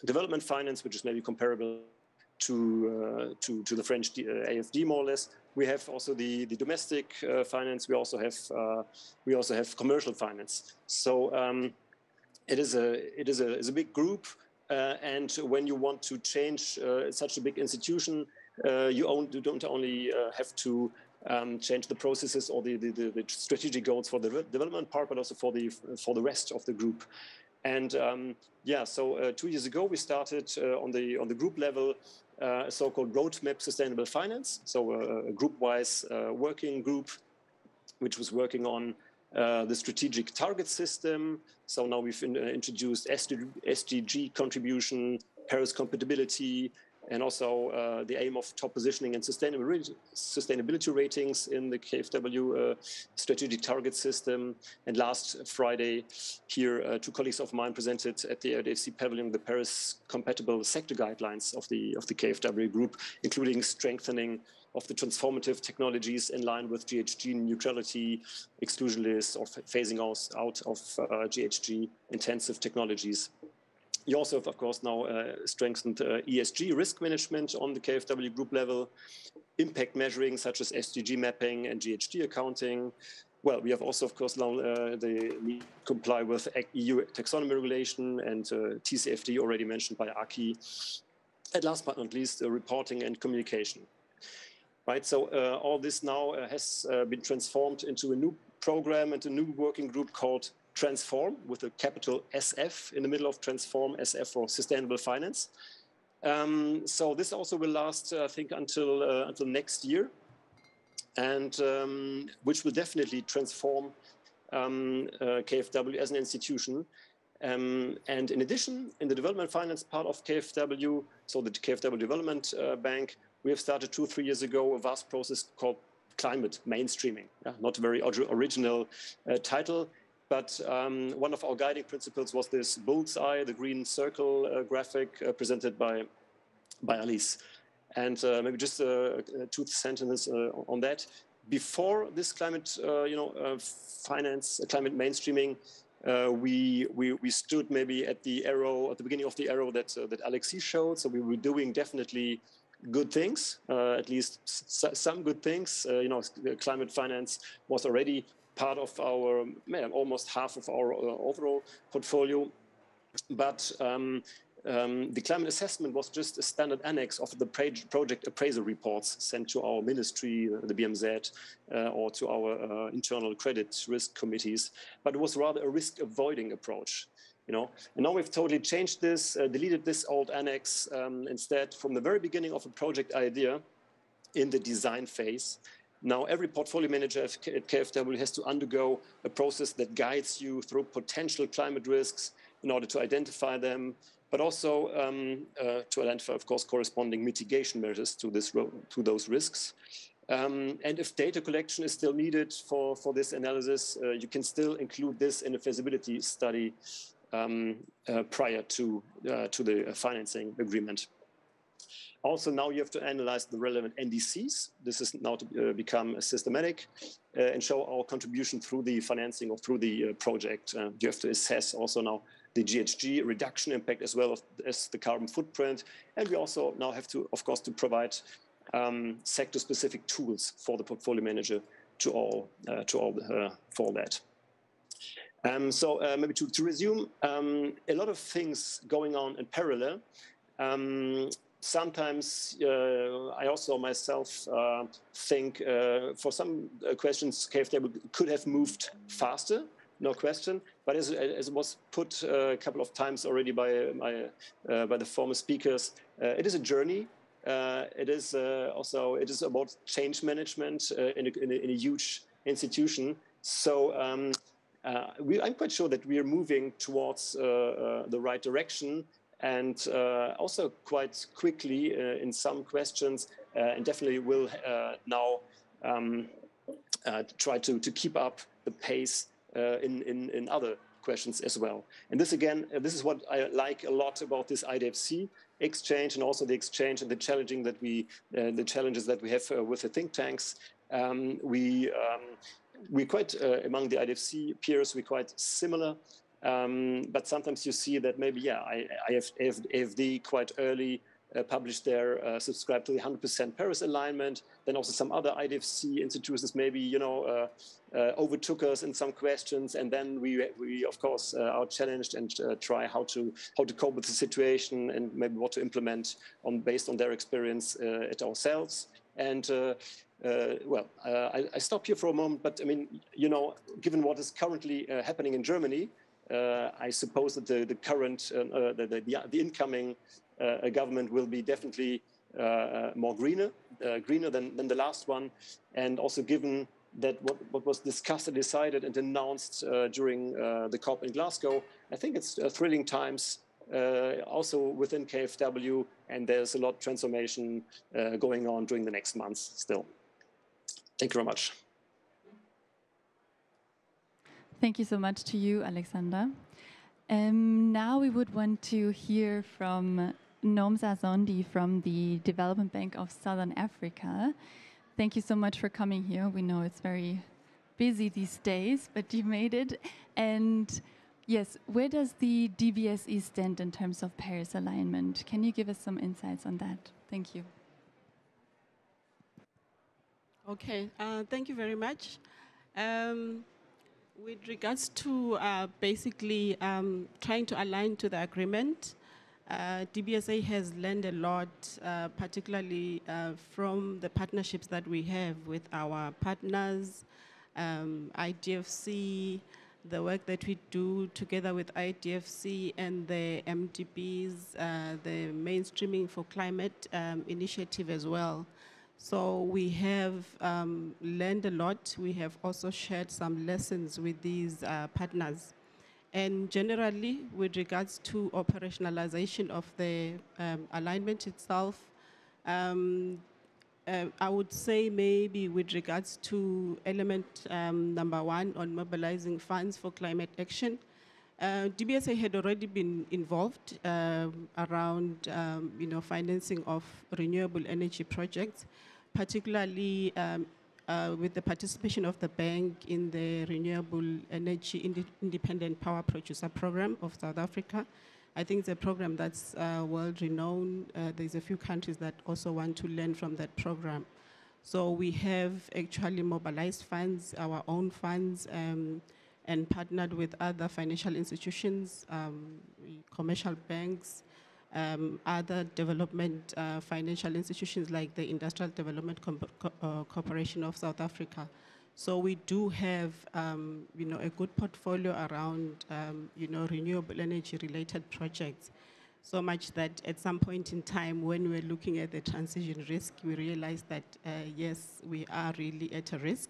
G: development finance, which is maybe comparable to the French AFD more or less. We have also the domestic finance. We also have commercial finance. So it is a big group, and when you want to change such a big institution, you don't only have to change the processes or the strategic goals for the development part, but also for the rest of the group. And yeah, so 2 years ago we started on the group level a so-called Roadmap Sustainable Finance, so a group-wise working group, which was working on the strategic target system. So now we've introduced SDG contribution, Paris compatibility, and also the aim of top positioning and sustainability ratings in the KfW strategic target system. And last Friday, here, two colleagues of mine presented at the IDFC pavilion the Paris-compatible sector guidelines of the KfW group, including strengthening of the transformative technologies in line with GHG neutrality, exclusion lists, or phasing out of GHG-intensive technologies. You also have, of course, now strengthened ESG risk management on the KfW group level, impact measuring such as SDG mapping and GHG accounting. Well, we have also, of course, now the need to comply with EU taxonomy regulation and TCFD already mentioned by Aki. And last but not least, reporting and communication. Right, so all this now has been transformed into a new program and a new working group called Transform, with a capital SF in the middle of Transform, SF for Sustainable Finance. So this also will last, I think, until next year, and which will definitely transform KfW as an institution. And in addition, in the development finance part of KfW, so the KfW Development Bank, we have started 2-3 years ago a vast process called climate mainstreaming. Not a very original title, but one of our guiding principles was this bullseye, the green circle graphic presented by Alice. And maybe just 2 sentences on that. Before this climate, finance, climate mainstreaming, we stood maybe at the arrow, at the beginning of the arrow that Alexis showed. So we were doing definitely good things, at least some good things. Climate finance was already part of our, almost half of our overall portfolio. But the climate assessment was just a standard annex of the project appraisal reports sent to our ministry, the BMZ, or to our internal credit risk committees. But it was rather a risk-avoiding approach. And now we've totally changed this, deleted this old annex. Instead, from the very beginning of a project idea, in the design phase, now every portfolio manager at KfW has to undergo a process that guides you through potential climate risks in order to identify them, but also to identify, of course, corresponding mitigation measures to those risks. And if data collection is still needed for this analysis, you can still include this in a feasibility study prior to the financing agreement. Also, now you have to analyze the relevant NDCs. This is now to become systematic and show our contribution through the financing or through the project. You have to assess also now the GHG reduction impact as well as the carbon footprint. And we also now have to, of course, to provide sector-specific tools for the portfolio manager for that. So maybe to resume, a lot of things going on in parallel. Sometimes I also myself think for some questions KfW could have moved faster, no question. But as it was put a couple of times already by the former speakers, it is a journey. It is about change management in a huge institution. So I'm quite sure that we are moving towards the right direction. And also quite quickly in some questions, and definitely will now try to keep up the pace in other questions as well. And this again, this is what I like a lot about this IDFC exchange, and also the exchange and the challenges that we have with the think tanks. We quite among the IDFC peers, we're quite similar. But sometimes you see that maybe, AFD quite early published their subscribe to the 100% Paris alignment. Then also some other IDFC institutions maybe, overtook us in some questions. And then we of course, are challenged and try how to cope with the situation and maybe what to implement based on their experience at ourselves. And I stop here for a moment, but I mean, given what is currently happening in Germany, I suppose that the current, the incoming government will be definitely more greener than the last one. And also given that what was discussed and decided and announced during the COP in Glasgow, I think it's thrilling times also within KfW, and there's a lot of transformation going on during the next months still. Thank you very much.
A: Thank you so much to you, Alexander. Now we would want to hear from Noam Zazondi from the Development Bank of Southern Africa. Thank you so much for coming here. We know it's very busy these days, but you made it. And yes, where does the DBSE stand in terms of Paris alignment? Can you give us some insights on that? Thank you.
H: Okay, thank you very much. With regards to basically trying to align to the agreement, DBSA has learned a lot, particularly from the partnerships that we have with our partners, IDFC, the work that we do together with IDFC and the MDBs, the Mainstreaming for Climate initiative as well. So we have learned a lot. We have also shared some lessons with these partners. And generally, with regards to operationalization of the alignment itself, I would say maybe with regards to element number 1 on mobilizing funds for climate action, DBSA had already been involved around financing of renewable energy projects, particularly with the participation of the bank in the Renewable Energy Independent Power Producer Program of South Africa. I think it's a program that's world-renowned. There's a few countries that also want to learn from that program. So we have actually mobilized funds, our own funds, and partnered with other financial institutions, commercial banks, other development financial institutions like the Industrial Development Corporation of South Africa. So we do have, a good portfolio around, renewable energy-related projects. So much that at some point in time, when we're looking at the transition risk, we realized that yes, we are really at a risk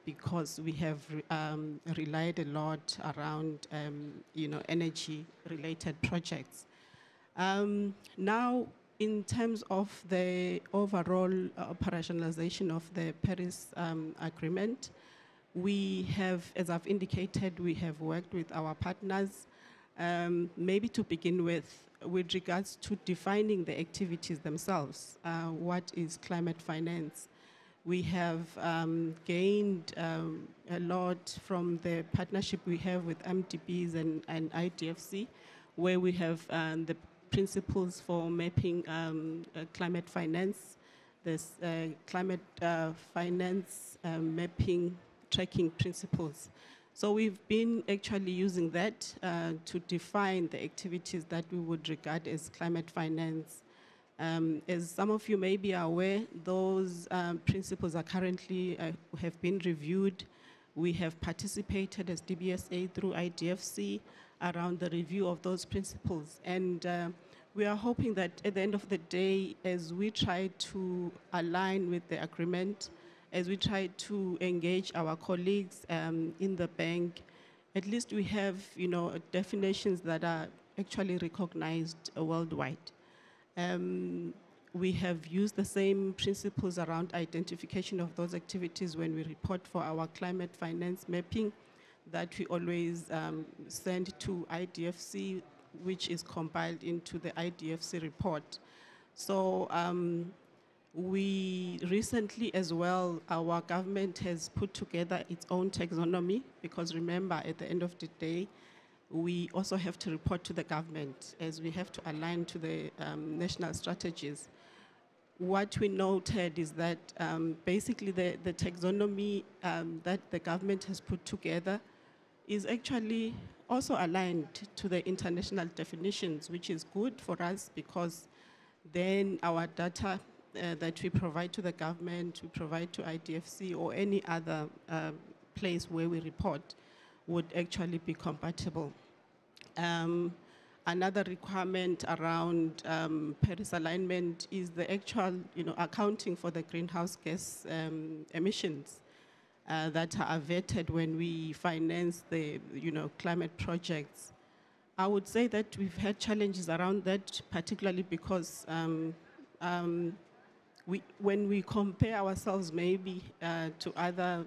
H: because we have relied a lot around, energy-related projects. Now, in terms of the overall operationalization of the Paris Agreement, we have, as I've indicated, we have worked with our partners, maybe to begin with regards to defining the activities themselves. What is climate finance? We have gained a lot from the partnership we have with MDBs and IDFC, where we have the principles for mapping climate finance, this climate finance mapping tracking principles. So we've been actually using that to define the activities that we would regard as climate finance. As some of you may be aware, those principles are currently have been reviewed. We have participated as DBSA through IDFC around the review of those principles. And we are hoping that at the end of the day, as we try to align with the agreement, as we try to engage our colleagues in the bank, at least we have, definitions that are actually recognized worldwide. We have used the same principles around identification of those activities when we report for our climate finance mapping that we always send to IDFC, which is compiled into the IDFC report. So we recently as well, our government has put together its own taxonomy, because remember, at the end of the day, we also have to report to the government as we have to align to the national strategies. What we noted is that basically the taxonomy that the government has put together is actually also aligned to the international definitions, which is good for us because then our data that we provide to the government, we provide to IDFC or any other place where we report would actually be compatible. Another requirement around Paris alignment is the actual, accounting for the greenhouse gas emissions that are averted when we finance the, climate projects. I would say that we've had challenges around that, particularly because when we compare ourselves maybe to other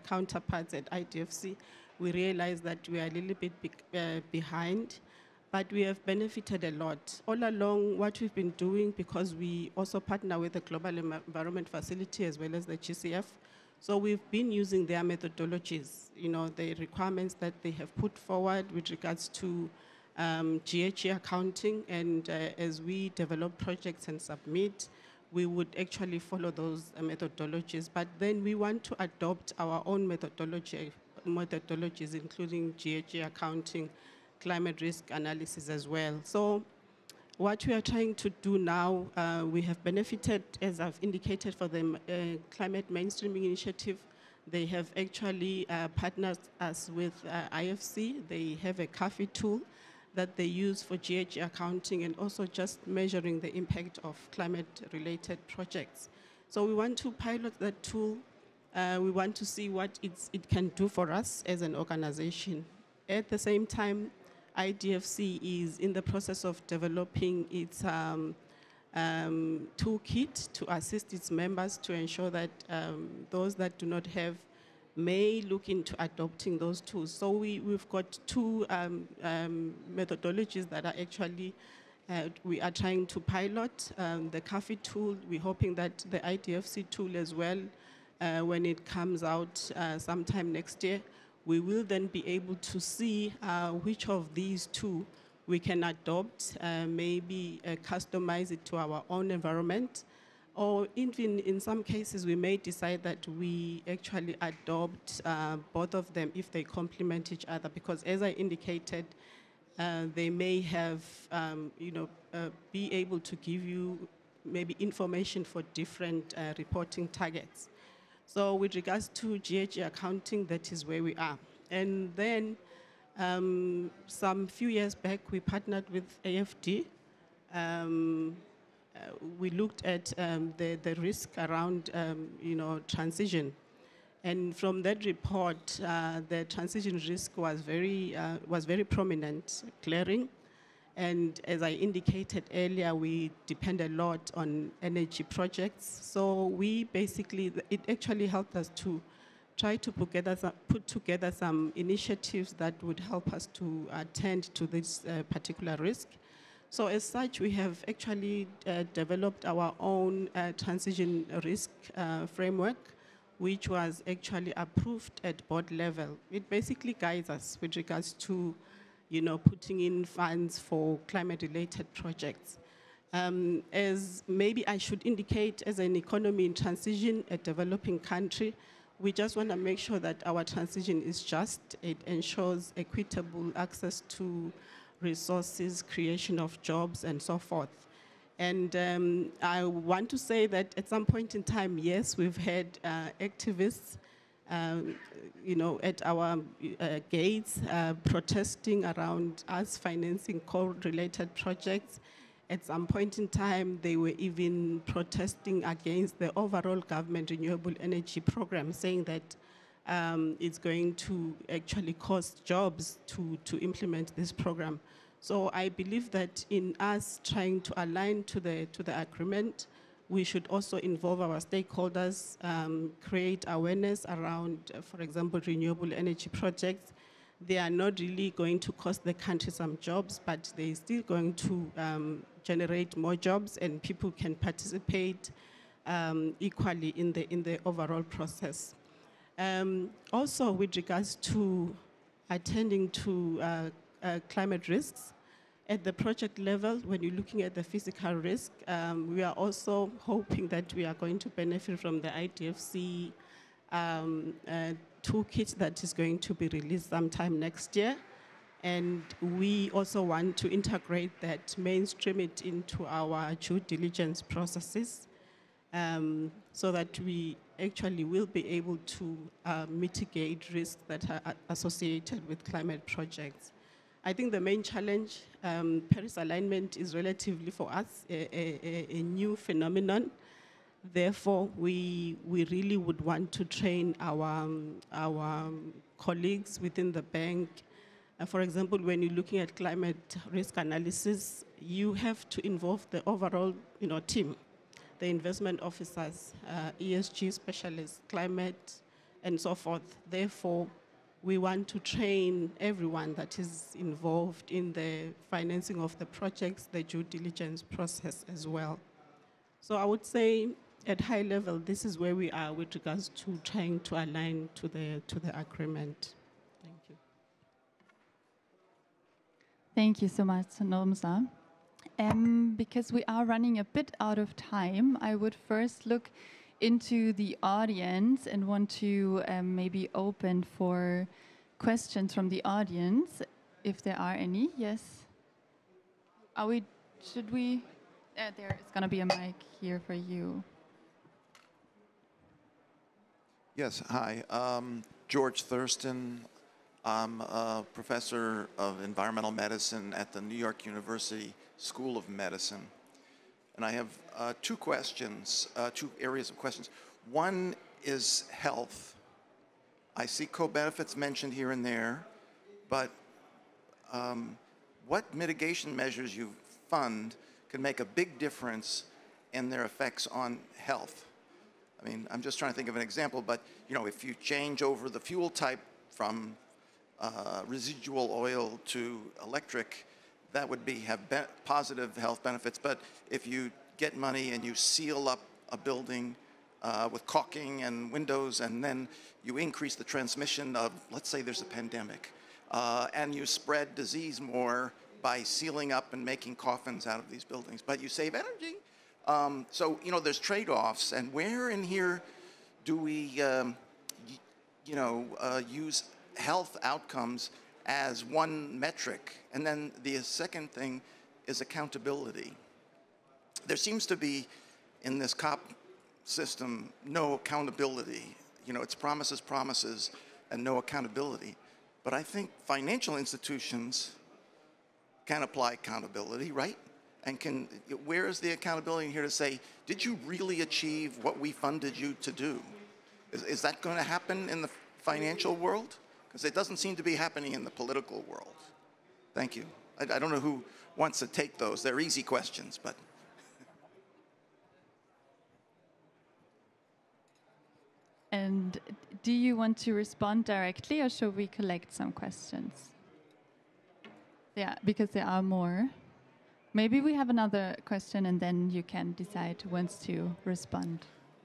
H: counterparts at IDFC, we realize that we are a little bit behind, but we have benefited a lot. All along, what we've been doing, because we also partner with the Global Environment Facility as well as the GCF, so we've been using their methodologies, the requirements that they have put forward with regards to GHG accounting, and as we develop projects and submit, we would actually follow those methodologies. But then we want to adopt our own methodologies, including GHG accounting, climate risk analysis as well. So what we are trying to do now, we have benefited, as I've indicated, for the Climate Mainstreaming Initiative. They have actually partnered us with IFC. They have a CAFI tool that they use for GHG accounting and also just measuring the impact of climate-related projects. So we want to pilot that tool. We want to see what it can do for us as an organization. At the same time, IDFC is in the process of developing its toolkit to assist its members to ensure that those that do not have may look into adopting those tools. So we've got two methodologies that are actually we are trying to pilot. The CAFI tool, we're hoping that the IDFC tool as well, when it comes out sometime next year, we will then be able to see which of these two we can adopt, maybe customize it to our own environment, or even in some cases we may decide that we actually adopt both of them if they complement each other, because as I indicated, they may have, be able to give you maybe information for different reporting targets. So with regards to GHG accounting, that is where we are. And then some few years back, we partnered with AFD. We looked at the risk around, transition. And from that report, the transition risk was very prominent, clearing. And as I indicated earlier, we depend a lot on energy projects. So we basically, it actually helped us to try to put together some initiatives that would help us to attend to this particular risk. So as such, we have actually developed our own transition risk framework, which was actually approved at board level. It basically guides us with regards to putting in funds for climate-related projects. As maybe I should indicate, as an economy in transition, a developing country, we just want to make sure that our transition is just. It ensures equitable access to resources, creation of jobs, and so forth. And I want to say that at some point in time, yes, we've had activists at our gates, protesting around us financing coal-related projects. At some point in time, they were even protesting against the overall government renewable energy program, saying that it's going to actually cost jobs to implement this program. So I believe that in us trying to align to the agreement, we should also involve our stakeholders, create awareness around, for example, renewable energy projects. They are not really going to cost the country some jobs, but they're still going to generate more jobs, and people can participate equally in the overall process. Also, with regards to attending to climate risks, at the project level, when you're looking at the physical risk, we are also hoping that we are going to benefit from the IDFC toolkit that is going to be released sometime next year. And we also want to integrate that, mainstream it into our due diligence processes, so that we actually will be able to mitigate risks that are associated with climate projects. I think the main challenge, Paris alignment is relatively for us a new phenomenon. Therefore, we really would want to train our colleagues within the bank For example, when you're looking at climate risk analysis, you have to involve the overall team, the investment officers, ESG specialists, climate, and so forth. Therefore, we want to train everyone that is involved in the financing of the projects, the due diligence process as well. So I would say at high level, this is where we are with regards to trying to align to the agreement. Thank you.
A: Thank you so much, Nomsa. Because we are running a bit out of time, I would first look into the audience and want to maybe open for questions from the audience, if there are any. Yes? Should we? There is going to be a mic here for you.
I: Yes, hi. George Thurston. I'm a professor of environmental medicine at the New York University School of Medicine. And I have two questions, two areas of questions. One is health. I see co-benefits mentioned here and there, but what mitigation measures you fund can make a big difference in their effects on health? I mean, I'm just trying to think of an example, but if you change over the fuel type from residual oil to electric, that would have positive health benefits. But if you get money and you seal up a building with caulking and windows, and then you increase the transmission of, let's say there's a pandemic, and you spread disease more by sealing up and making coffins out of these buildings, but you save energy. So, there's trade-offs, and where in here do we, use health outcomes as one metric? And then the second thing is accountability. There seems to be, in this COP system, no accountability. It's promises, and no accountability. But I think financial institutions can apply accountability, right? And where is the accountability here to say, did you really achieve what we funded you to do? Is that going to happen in the financial world? Because it doesn't seem to be happening in the political world. Thank you. I don't know who wants to take those. They're easy questions, but.
A: And do you want to respond directly, or should we collect some questions? Yeah, because there are more. Maybe we have another question, and then you can decide who wants to respond.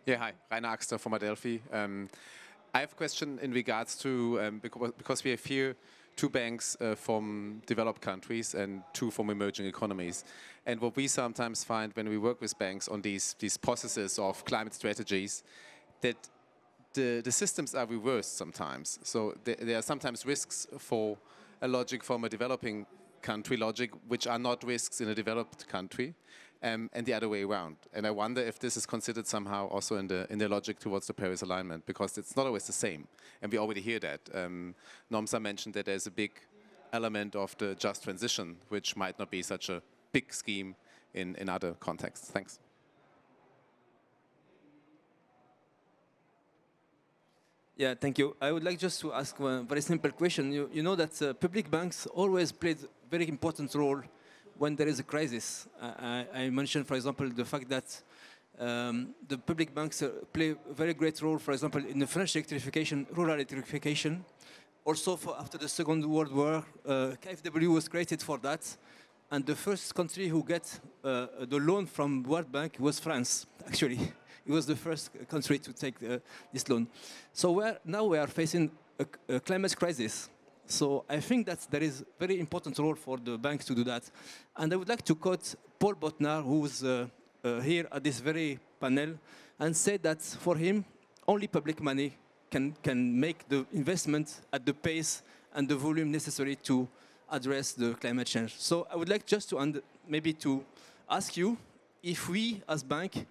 J: Yeah, hi. Rainer Axter from Adelphi. I have a question in regards to, because we have here 2 banks from developed countries and 2 from emerging economies. And what we sometimes find when we work with banks on these processes of climate strategies, that the systems are reversed sometimes. So there are sometimes risks for a logic from a developing country logic, which are not risks in a developed country, and the other way around. And I wonder if this is considered somehow also in the logic towards the Paris alignment, because it's not always the same. And we already hear that. Nomsa mentioned that there's a big element of the just transition, which might not be such a big scheme in other contexts. Thanks.
K: Yeah, thank you. I would like just to ask one very simple question. You know that public banks always played a very important role when there is a crisis. I mentioned, for example, the fact that the public banks play a very great role, for example, in the French electrification, rural electrification. Also, after the Second World War, KfW was created for that. And the first country who got the loan from World Bank was France, actually. It was the first country to take this loan. So now we are facing a climate crisis. So I think that there is a very important role for the banks to do that. And I would like to quote Paul Botnar, who's here at this very panel, and say that for him, only public money can make the investment at the pace and the volume necessary to address the climate change. So I would like just to maybe to ask you if we as bank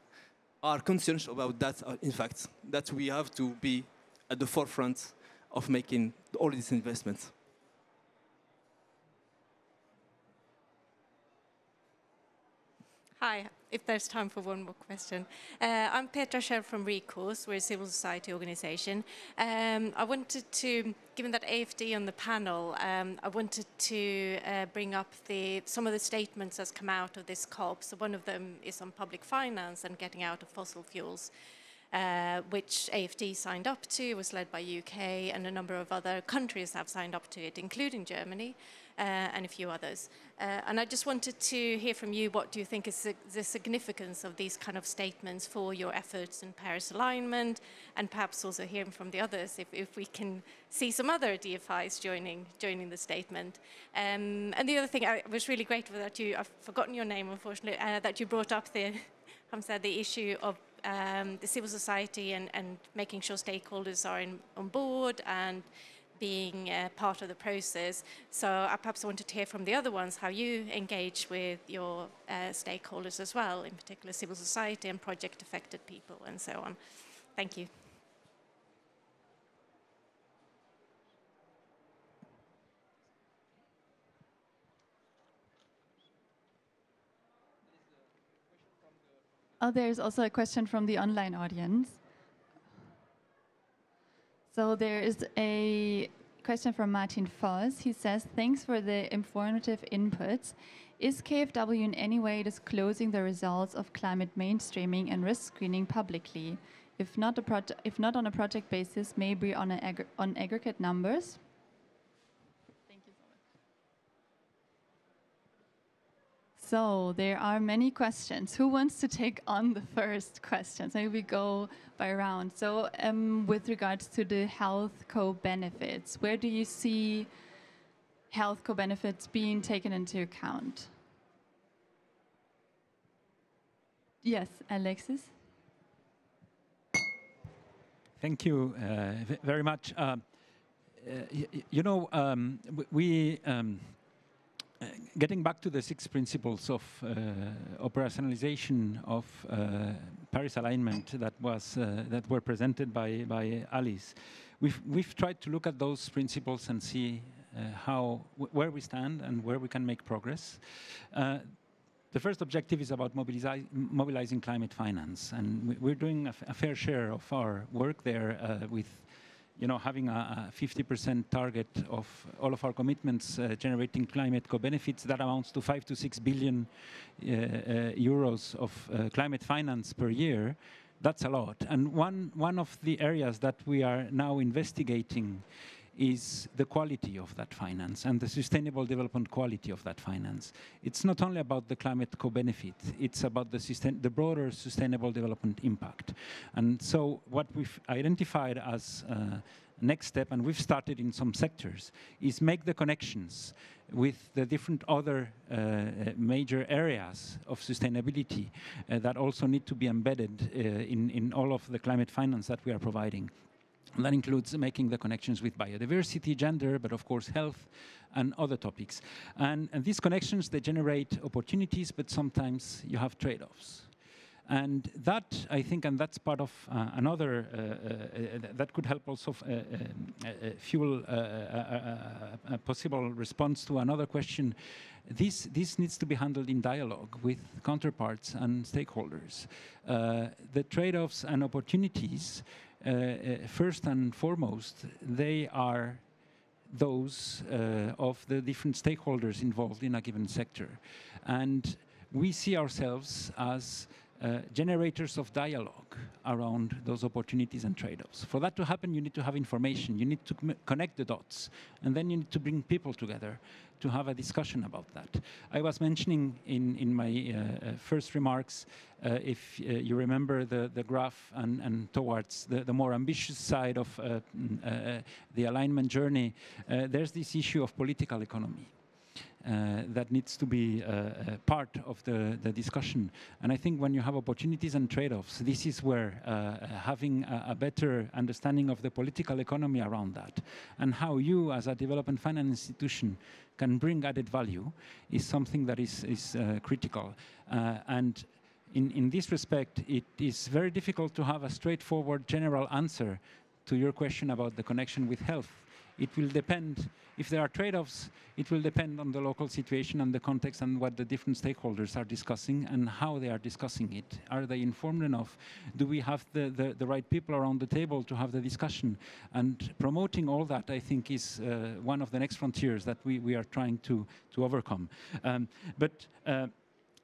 K: are conscious about that, in fact, that we have to be at the forefront of making all these investments.
L: Hi, if there's time for one more question. I'm Petra Scher from Recourse. We're a civil society organization. I wanted to, given that AFD on the panel, I wanted to bring up some of the statements that's come out of this COP. So one of them is on public finance and getting out of fossil fuels, which AFD signed up to, was led by UK, and a number of other countries have signed up to it, including Germany. And a few others. And I just wanted to hear from you, what do you think is the significance of these kind of statements for your efforts in Paris alignment, and perhaps also hearing from the others if we can see some other DFIs joining the statement. And the other thing, I was really grateful that I've forgotten your name unfortunately, that you brought up the issue of the civil society and making sure stakeholders are on board and being part of the process. So I perhaps wanted to hear from the other ones how you engage with your stakeholders as well, in particular civil society and project affected people and so on. Thank you.
A: Oh, there's also a question from the online audience. So there is a question from Martin Voss. He says, thanks for the informative inputs. Is KfW in any way disclosing the results of climate mainstreaming and risk screening publicly? If not on a project basis, maybe on aggregate numbers? Thank you so much. So there are many questions. Who wants to take on the first questions? Maybe we go by round. So with regards to the health co-benefits, where do you see health co-benefits being taken into account? Yes, Alexis?
E: Thank you very much. Getting back to the 6 principles of operationalization of Paris alignment that were presented by Alice, we've tried to look at those principles and see where we stand and where we can make progress. The first objective is about mobilizing climate finance, and we're doing a fair share of our work there with having a 50% target of all of our commitments generating climate co-benefits. That amounts to 5 to 6 billion euros of climate finance per year. That's a lot. And one of the areas that we are now investigating is the quality of that finance and the sustainable development quality of that finance. It's not only about the climate co-benefit, it's about the broader sustainable development impact. And so what we've identified as next step, and we've started in some sectors, is make the connections with the different other major areas of sustainability that also need to be embedded in all of the climate finance that we are providing. And that includes making the connections with biodiversity, gender, but of course health and other topics. And these connections, they generate opportunities, but sometimes you have trade-offs. And that, I think, and that's part of another, that could help also fuel a possible response to another question. This needs to be handled in dialogue with counterparts and stakeholders. The trade-offs and opportunities, first and foremost, they are those of the different stakeholders involved in a given sector. And we see ourselves as generators of dialogue around those opportunities and trade-offs. For that to happen, you need to have information, you need to connect the dots, and then you need to bring people together to have a discussion about that. I was mentioning in my first remarks, if you remember the graph and towards the more ambitious side of the alignment journey, there's this issue of political economy. That needs to be part of the discussion. And I think when you have opportunities and trade-offs, this is where having a better understanding of the political economy around that and how you as a development finance institution can bring added value is something that is critical. And in this respect, it is very difficult to have a straightforward general answer to your question about the connection with health. it will depend, if there are trade-offs, it will depend on the local situation and the context and what the different stakeholders are discussing and how they are discussing it. Are they informed enough? Do we have the right people around the table to have the discussion? And promoting all that, I think, is one of the next frontiers that we are trying to overcome.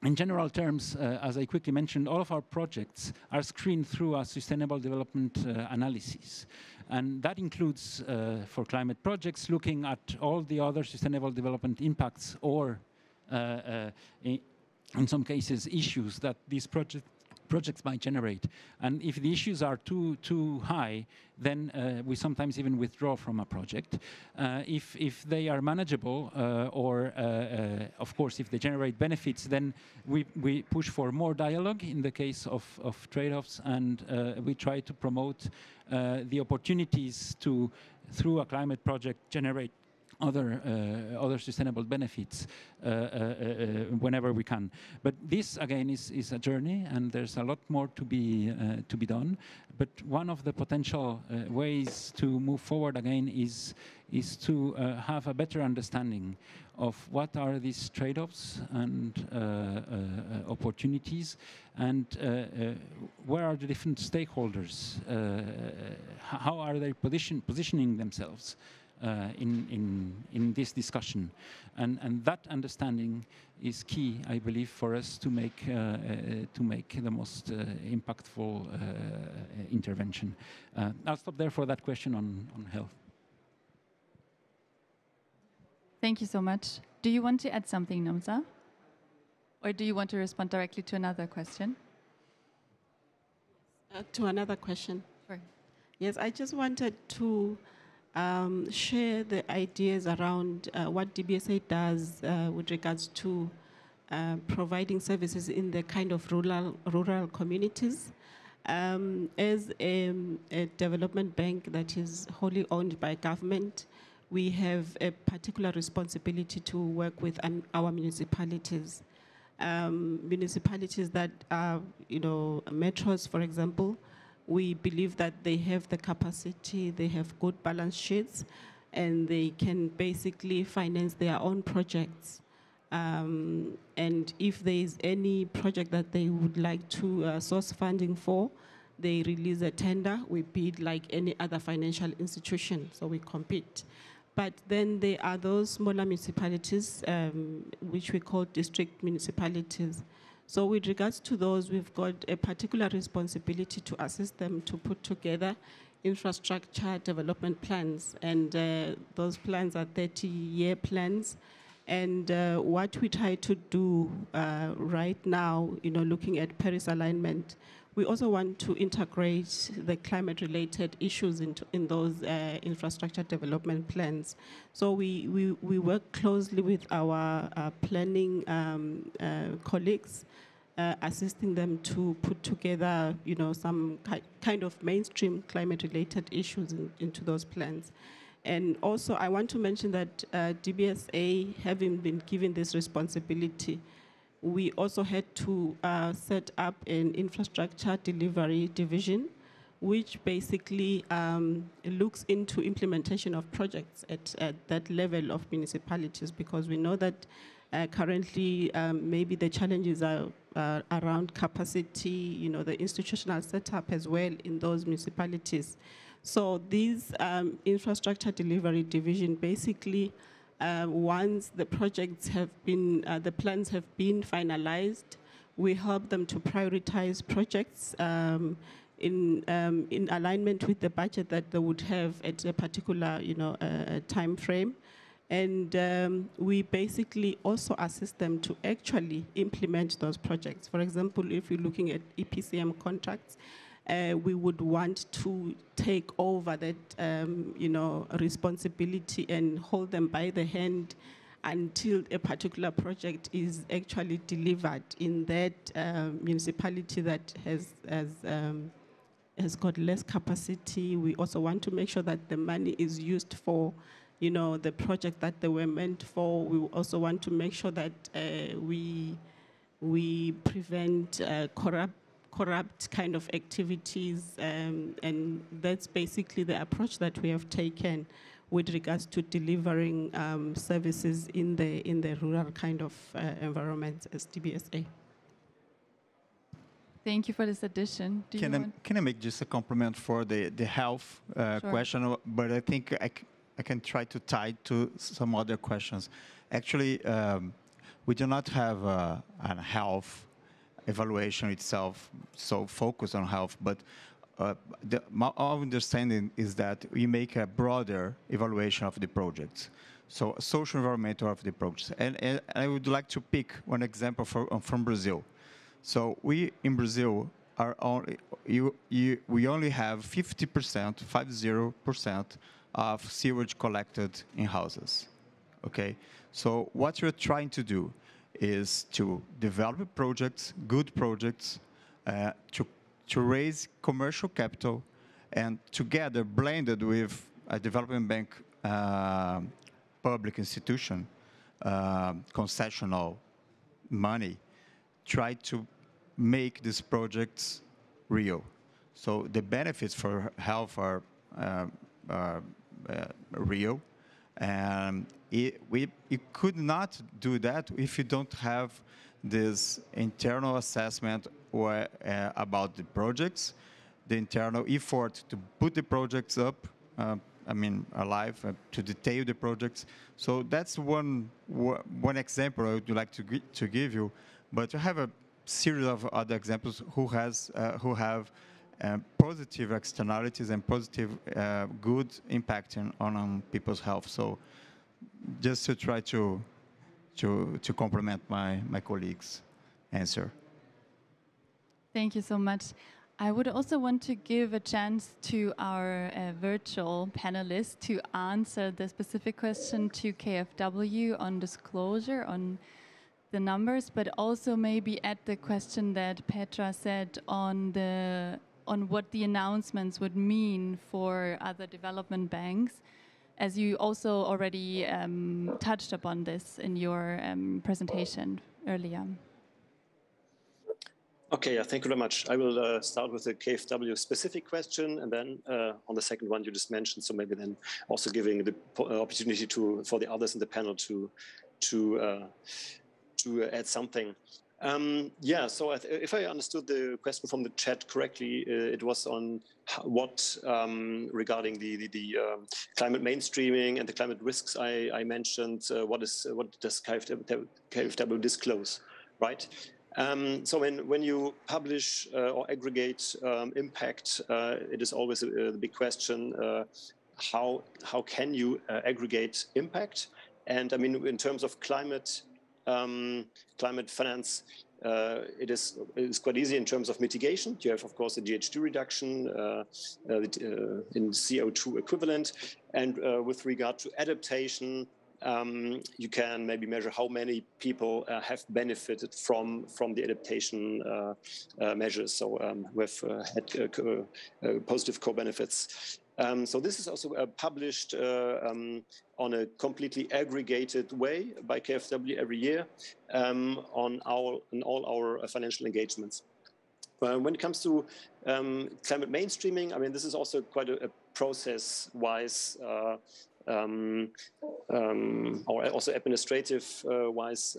E: In general terms, as I quickly mentioned, all of our projects are screened through a sustainable development analysis. And that includes, for climate projects, looking at all the other sustainable development impacts or, in some cases, issues that these projects might generate. And if the issues are too high, then we sometimes even withdraw from a project. If they are manageable, or of course, if they generate benefits, then we push for more dialogue in the case of trade-offs, and we try to promote the opportunities to, through a climate project, generate other sustainable benefits whenever we can. But this again is a journey, and there's a lot more to be done. But one of the potential ways to move forward again is to have a better understanding of what are these trade-offs and opportunities, and where are the different stakeholders? How are they positioning themselves in this discussion, and that understanding is key, I believe, for us to make the most impactful intervention. I'll stop there for that question on health.
A: Thank you so much. Do you want to add something, Namza? Or do you want to respond directly to another question?
H: To another question.
A: Sure.
H: Yes, I just wanted to share the ideas around what DBSA does with regards to providing services in the kind of rural communities. As a development bank that is wholly owned by government, we have a particular responsibility to work with our municipalities. Municipalities that are, metros, for example, we believe that they have the capacity, they have good balance sheets, and they can basically finance their own projects. And if there is any project that they would like to source funding for, they release a tender, we bid like any other financial institution, so we compete. But then there are those smaller municipalities, which we call district municipalities. So with regards to those, we've got a particular responsibility to assist them to put together infrastructure development plans. And those plans are 30-year plans. And what we try to do right now, looking at Paris alignment, we also want to integrate the climate-related issues in those infrastructure development plans. So we work closely with our planning colleagues, assisting them to put together, some kind of mainstream climate-related issues into those plans. And also, I want to mention that DBSA, having been given this responsibility, we also had to set up an infrastructure delivery division, which basically looks into implementation of projects at that level of municipalities, because we know that currently maybe the challenges are around capacity, the institutional setup as well in those municipalities. So this infrastructure delivery division basically, once the projects have been, the plans have been finalized, we help them to prioritize projects in alignment with the budget that they would have at a particular, time frame. And we basically also assist them to actually implement those projects. For example, if you're looking at EPCM contracts, we would want to take over that, responsibility and hold them by the hand until a particular project is actually delivered in that municipality that has got less capacity. We also want to make sure that the money is used for, the project that they were meant for. We also want to make sure that we prevent corrupt kind of activities, and that's basically the approach that we have taken with regards to delivering services in the rural kind of environment as DBSA.
A: Thank you for this addition.
F: Can I make just a compliment for the health
A: Sure.
F: question? But I think I can try to tie to some other questions. Actually, we do not have a health evaluation itself so focused on health, but our understanding is that we make a broader evaluation of the projects. So social environmental of the projects. And I would like to pick one example from Brazil. So we in Brazil are only, we only have 50% of sewage collected in houses. Okay, so what we're trying to do is to develop projects, good projects, to raise commercial capital, and together blended with a development bank public institution, concessional money, try to make these projects real. So the benefits for health are real, and we could not do that if you don't have this internal assessment about the projects, the internal effort to put the projects up, alive, to detail the projects. So that's one example I would like to give you, but you have a series of other examples who have positive externalities and positive good impact on people's health. So just to try to complement my colleagues' answer.
A: Thank you so much. I would also want to give a chance to our virtual panelists to answer the specific question to KfW on disclosure, on the numbers, but also maybe at the question that Petra said on what the announcements would mean for other development banks, as you also already touched upon this in your presentation earlier.
G: Okay, thank you very much. I will start with the KfW specific question, and then on the second one you just mentioned, so maybe then also giving the opportunity for the others in the panel to add something. So if I understood the question from the chat correctly, it was on what regarding the climate mainstreaming and the climate risks I mentioned. What does KfW disclose, right? So when you publish or aggregate impact, it is always a big question. How can you aggregate impact? And I mean, in terms of climate finance, it is quite easy in terms of mitigation. You have, of course, the GHG reduction in CO2 equivalent, and with regard to adaptation, you can maybe measure how many people have benefited from the adaptation measures. So we've had positive co-benefits. So this is also published on a completely aggregated way by KfW every year in all our financial engagements. When it comes to climate mainstreaming, I mean, this is also quite a process-wise or also administrative-wise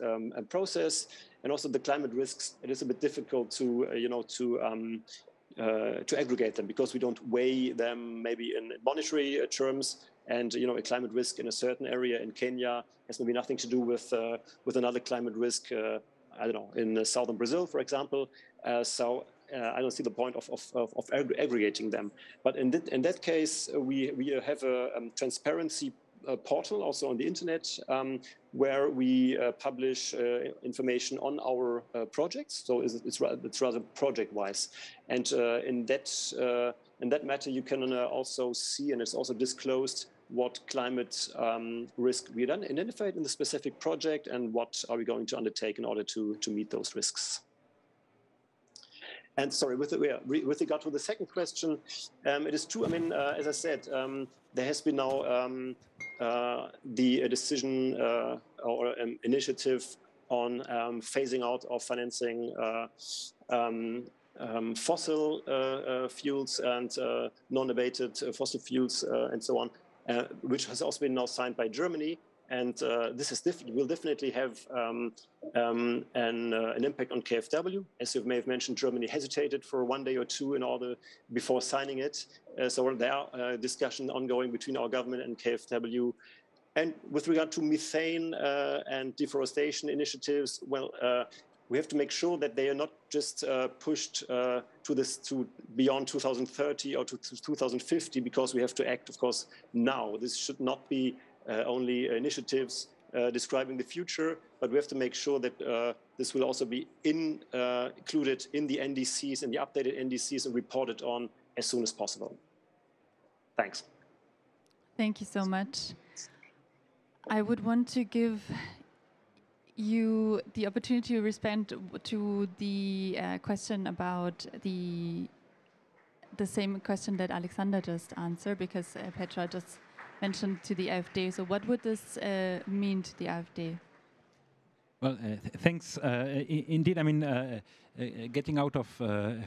G: process, and also the climate risks. It is a bit difficult to aggregate them because we don't weigh them maybe in monetary terms. And a climate risk in a certain area in Kenya has maybe nothing to do with another climate risk. I don't know, in southern Brazil, for example. So I don't see the point of aggregating them. But in that case, we have a transparency portal also on the internet where we publish information on our projects. So it's rather project-wise, and in that matter you can also see, and it's also disclosed, what climate risk we then identified in the specific project and what are we going to undertake in order to meet those risks. And sorry, with regard to the second question, it is true. I mean, as I said, there has been now the decision or initiative on phasing out of financing fossil fuels and non-abated fossil fuels and so on which has also been now signed by Germany. And this is will definitely have an impact on KfW. As you may have mentioned, Germany hesitated for 1 day or two before signing it. So there are discussions ongoing between our government and KfW. And with regard to methane and deforestation initiatives, well, we have to make sure that they are not just pushed to beyond 2030 or to 2050, because we have to act, of course, now. This should not be only initiatives describing the future, but we have to make sure that this will also be included in the NDCs, in the updated NDCs, and reported on as soon as possible. Thanks.
A: Thank you so much. I would want to give you the opportunity to respond to the question about the same question that Alexander just answered, because Petra just mentioned to the AfD. So what would this mean to the AfD?
E: Well, thanks. Indeed, I mean, getting out of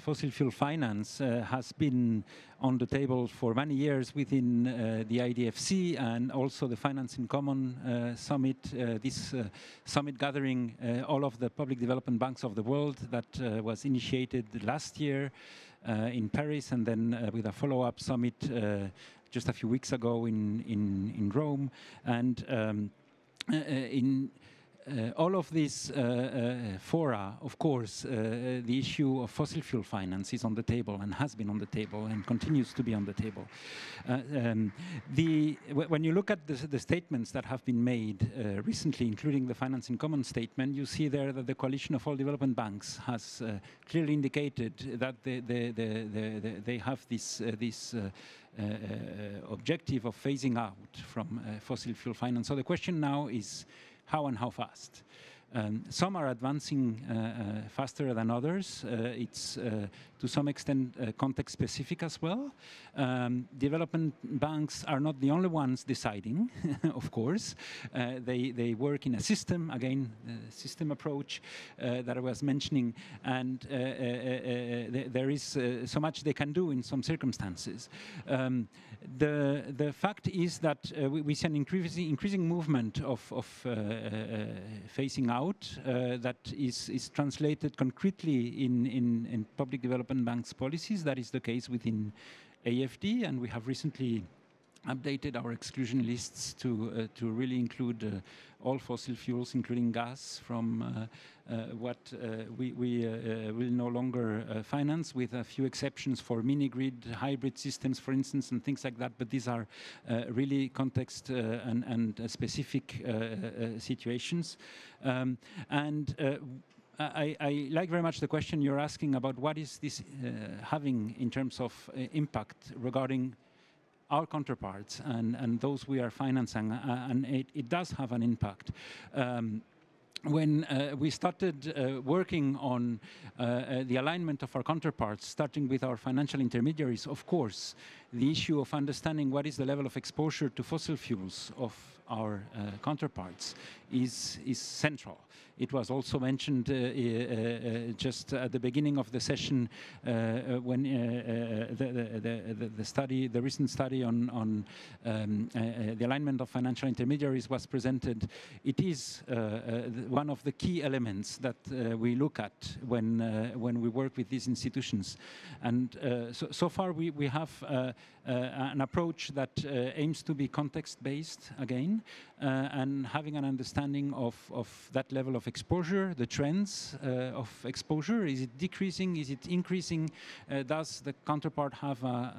E: fossil fuel finance has been on the table for many years within the IDFC and also the Finance in Common Summit, this summit gathering all of the public development banks of the world that was initiated last year in Paris, and then with a follow-up summit just a few weeks ago in Rome. And in all of these fora, of course, the issue of fossil fuel finance is on the table and has been on the table and continues to be on the table. When you look at the statements that have been made recently, including the Finance in Common statement, you see there that the Coalition of All Development Banks has clearly indicated that they have this objective of phasing out from fossil fuel finance. So the question now is, how and how fast? Some are advancing faster than others. It's to some extent context specific as well. Development banks are not the only ones deciding, of course. They work in a system, again, system approach that I was mentioning, and there is so much they can do in some circumstances. The fact is that we see an increasing movement of phasing out that is translated concretely in public development banks policies. That is the case within AFD, and we have recently updated our exclusion lists to really include all fossil fuels, including gas, from what we will no longer finance, with a few exceptions for mini-grid, hybrid systems, for instance, and things like that. But these are really context and specific situations. I like very much the question you're asking about what is this having in terms of impact regarding our counterparts and those we are financing, and it does have an impact. When we started working on the alignment of our counterparts, starting with our financial intermediaries, of course, the issue of understanding what is the level of exposure to fossil fuels of our counterparts is central. It was also mentioned just at the beginning of the session when the recent study on the alignment of financial intermediaries was presented. It is one of the key elements that we look at when we work with these institutions. And so far we have an approach that aims to be context-based again, and having an understanding of that level of exposure, the trends of exposure. Is it decreasing? Is it increasing? Does the counterpart have a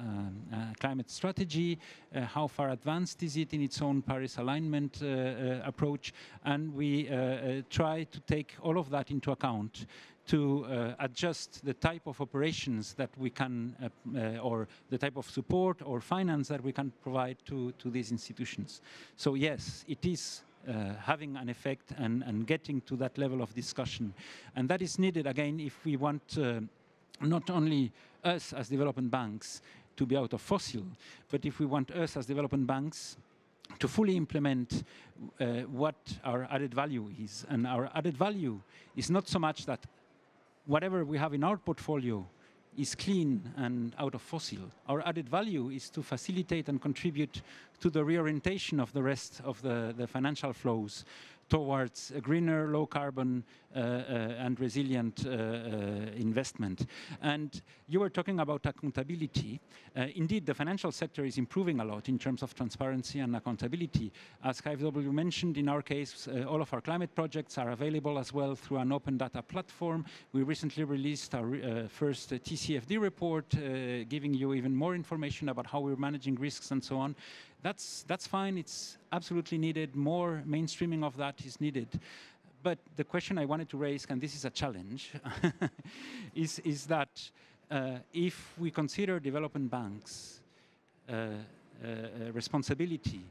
E: climate strategy? How far advanced is it in its own Paris alignment approach? And we try to take all of that into account to adjust the type of operations that we can, or the type of support or finance that we can provide to these institutions. So yes, it is having an effect and getting to that level of discussion. And that is needed, again, if we want not only us as development banks to be out of fossil, but if we want us as development banks to fully implement what our added value is. And our added value is not so much that whatever we have in our portfolio is clean and out of fossil. Our added value is to facilitate and contribute to the reorientation of the rest of the financial flows towards a greener, low carbon and resilient investment. And you were talking about accountability. Indeed, the financial sector is improving a lot in terms of transparency and accountability. As KfW mentioned, in our case, all of our climate projects are available as well through an open data platform. We recently released our first TCFD report, giving you even more information about how we're managing risks and so on. That's fine, it's absolutely needed. More mainstreaming of that is needed. But the question I wanted to raise, and this is a challenge, is that if we consider development banks' responsibility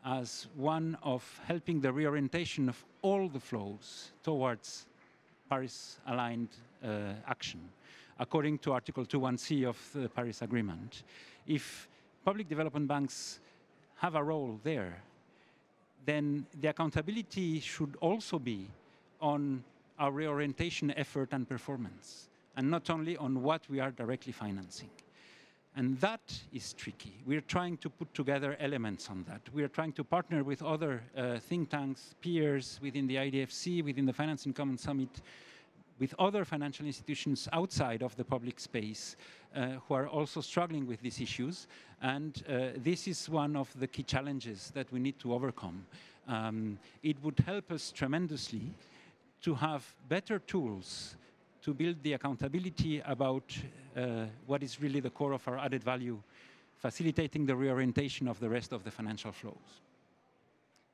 E: as one of helping the reorientation of all the flows towards Paris-aligned action, according to Article 2.1c of the Paris Agreement, if public development banks have a role there, then the accountability should also be on our reorientation effort and performance, and not only on what we are directly financing. And that is tricky. We're trying to put together elements on that. We are trying to partner with other think tanks, peers within the IDFC, within the Financing Common Summit, with other financial institutions outside of the public space who are also struggling with these issues. And this is one of the key challenges that we need to overcome. It would help us tremendously to have better tools to build the accountability about what is really the core of our added value, facilitating the reorientation of the rest of the financial flows.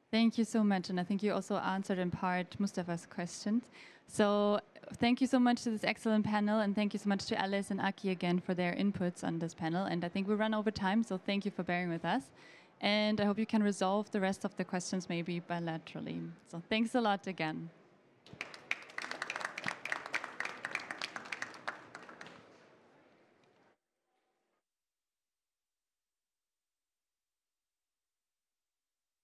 A: Thank you so much, and I think you also answered in part Mustafa's questions. So thank you so much to this excellent panel, and thank you so much to Alice and Aki again for their inputs on this panel. And I think we run over time, so thank you for bearing with us. And I hope you can resolve the rest of the questions maybe bilaterally. So thanks a lot again.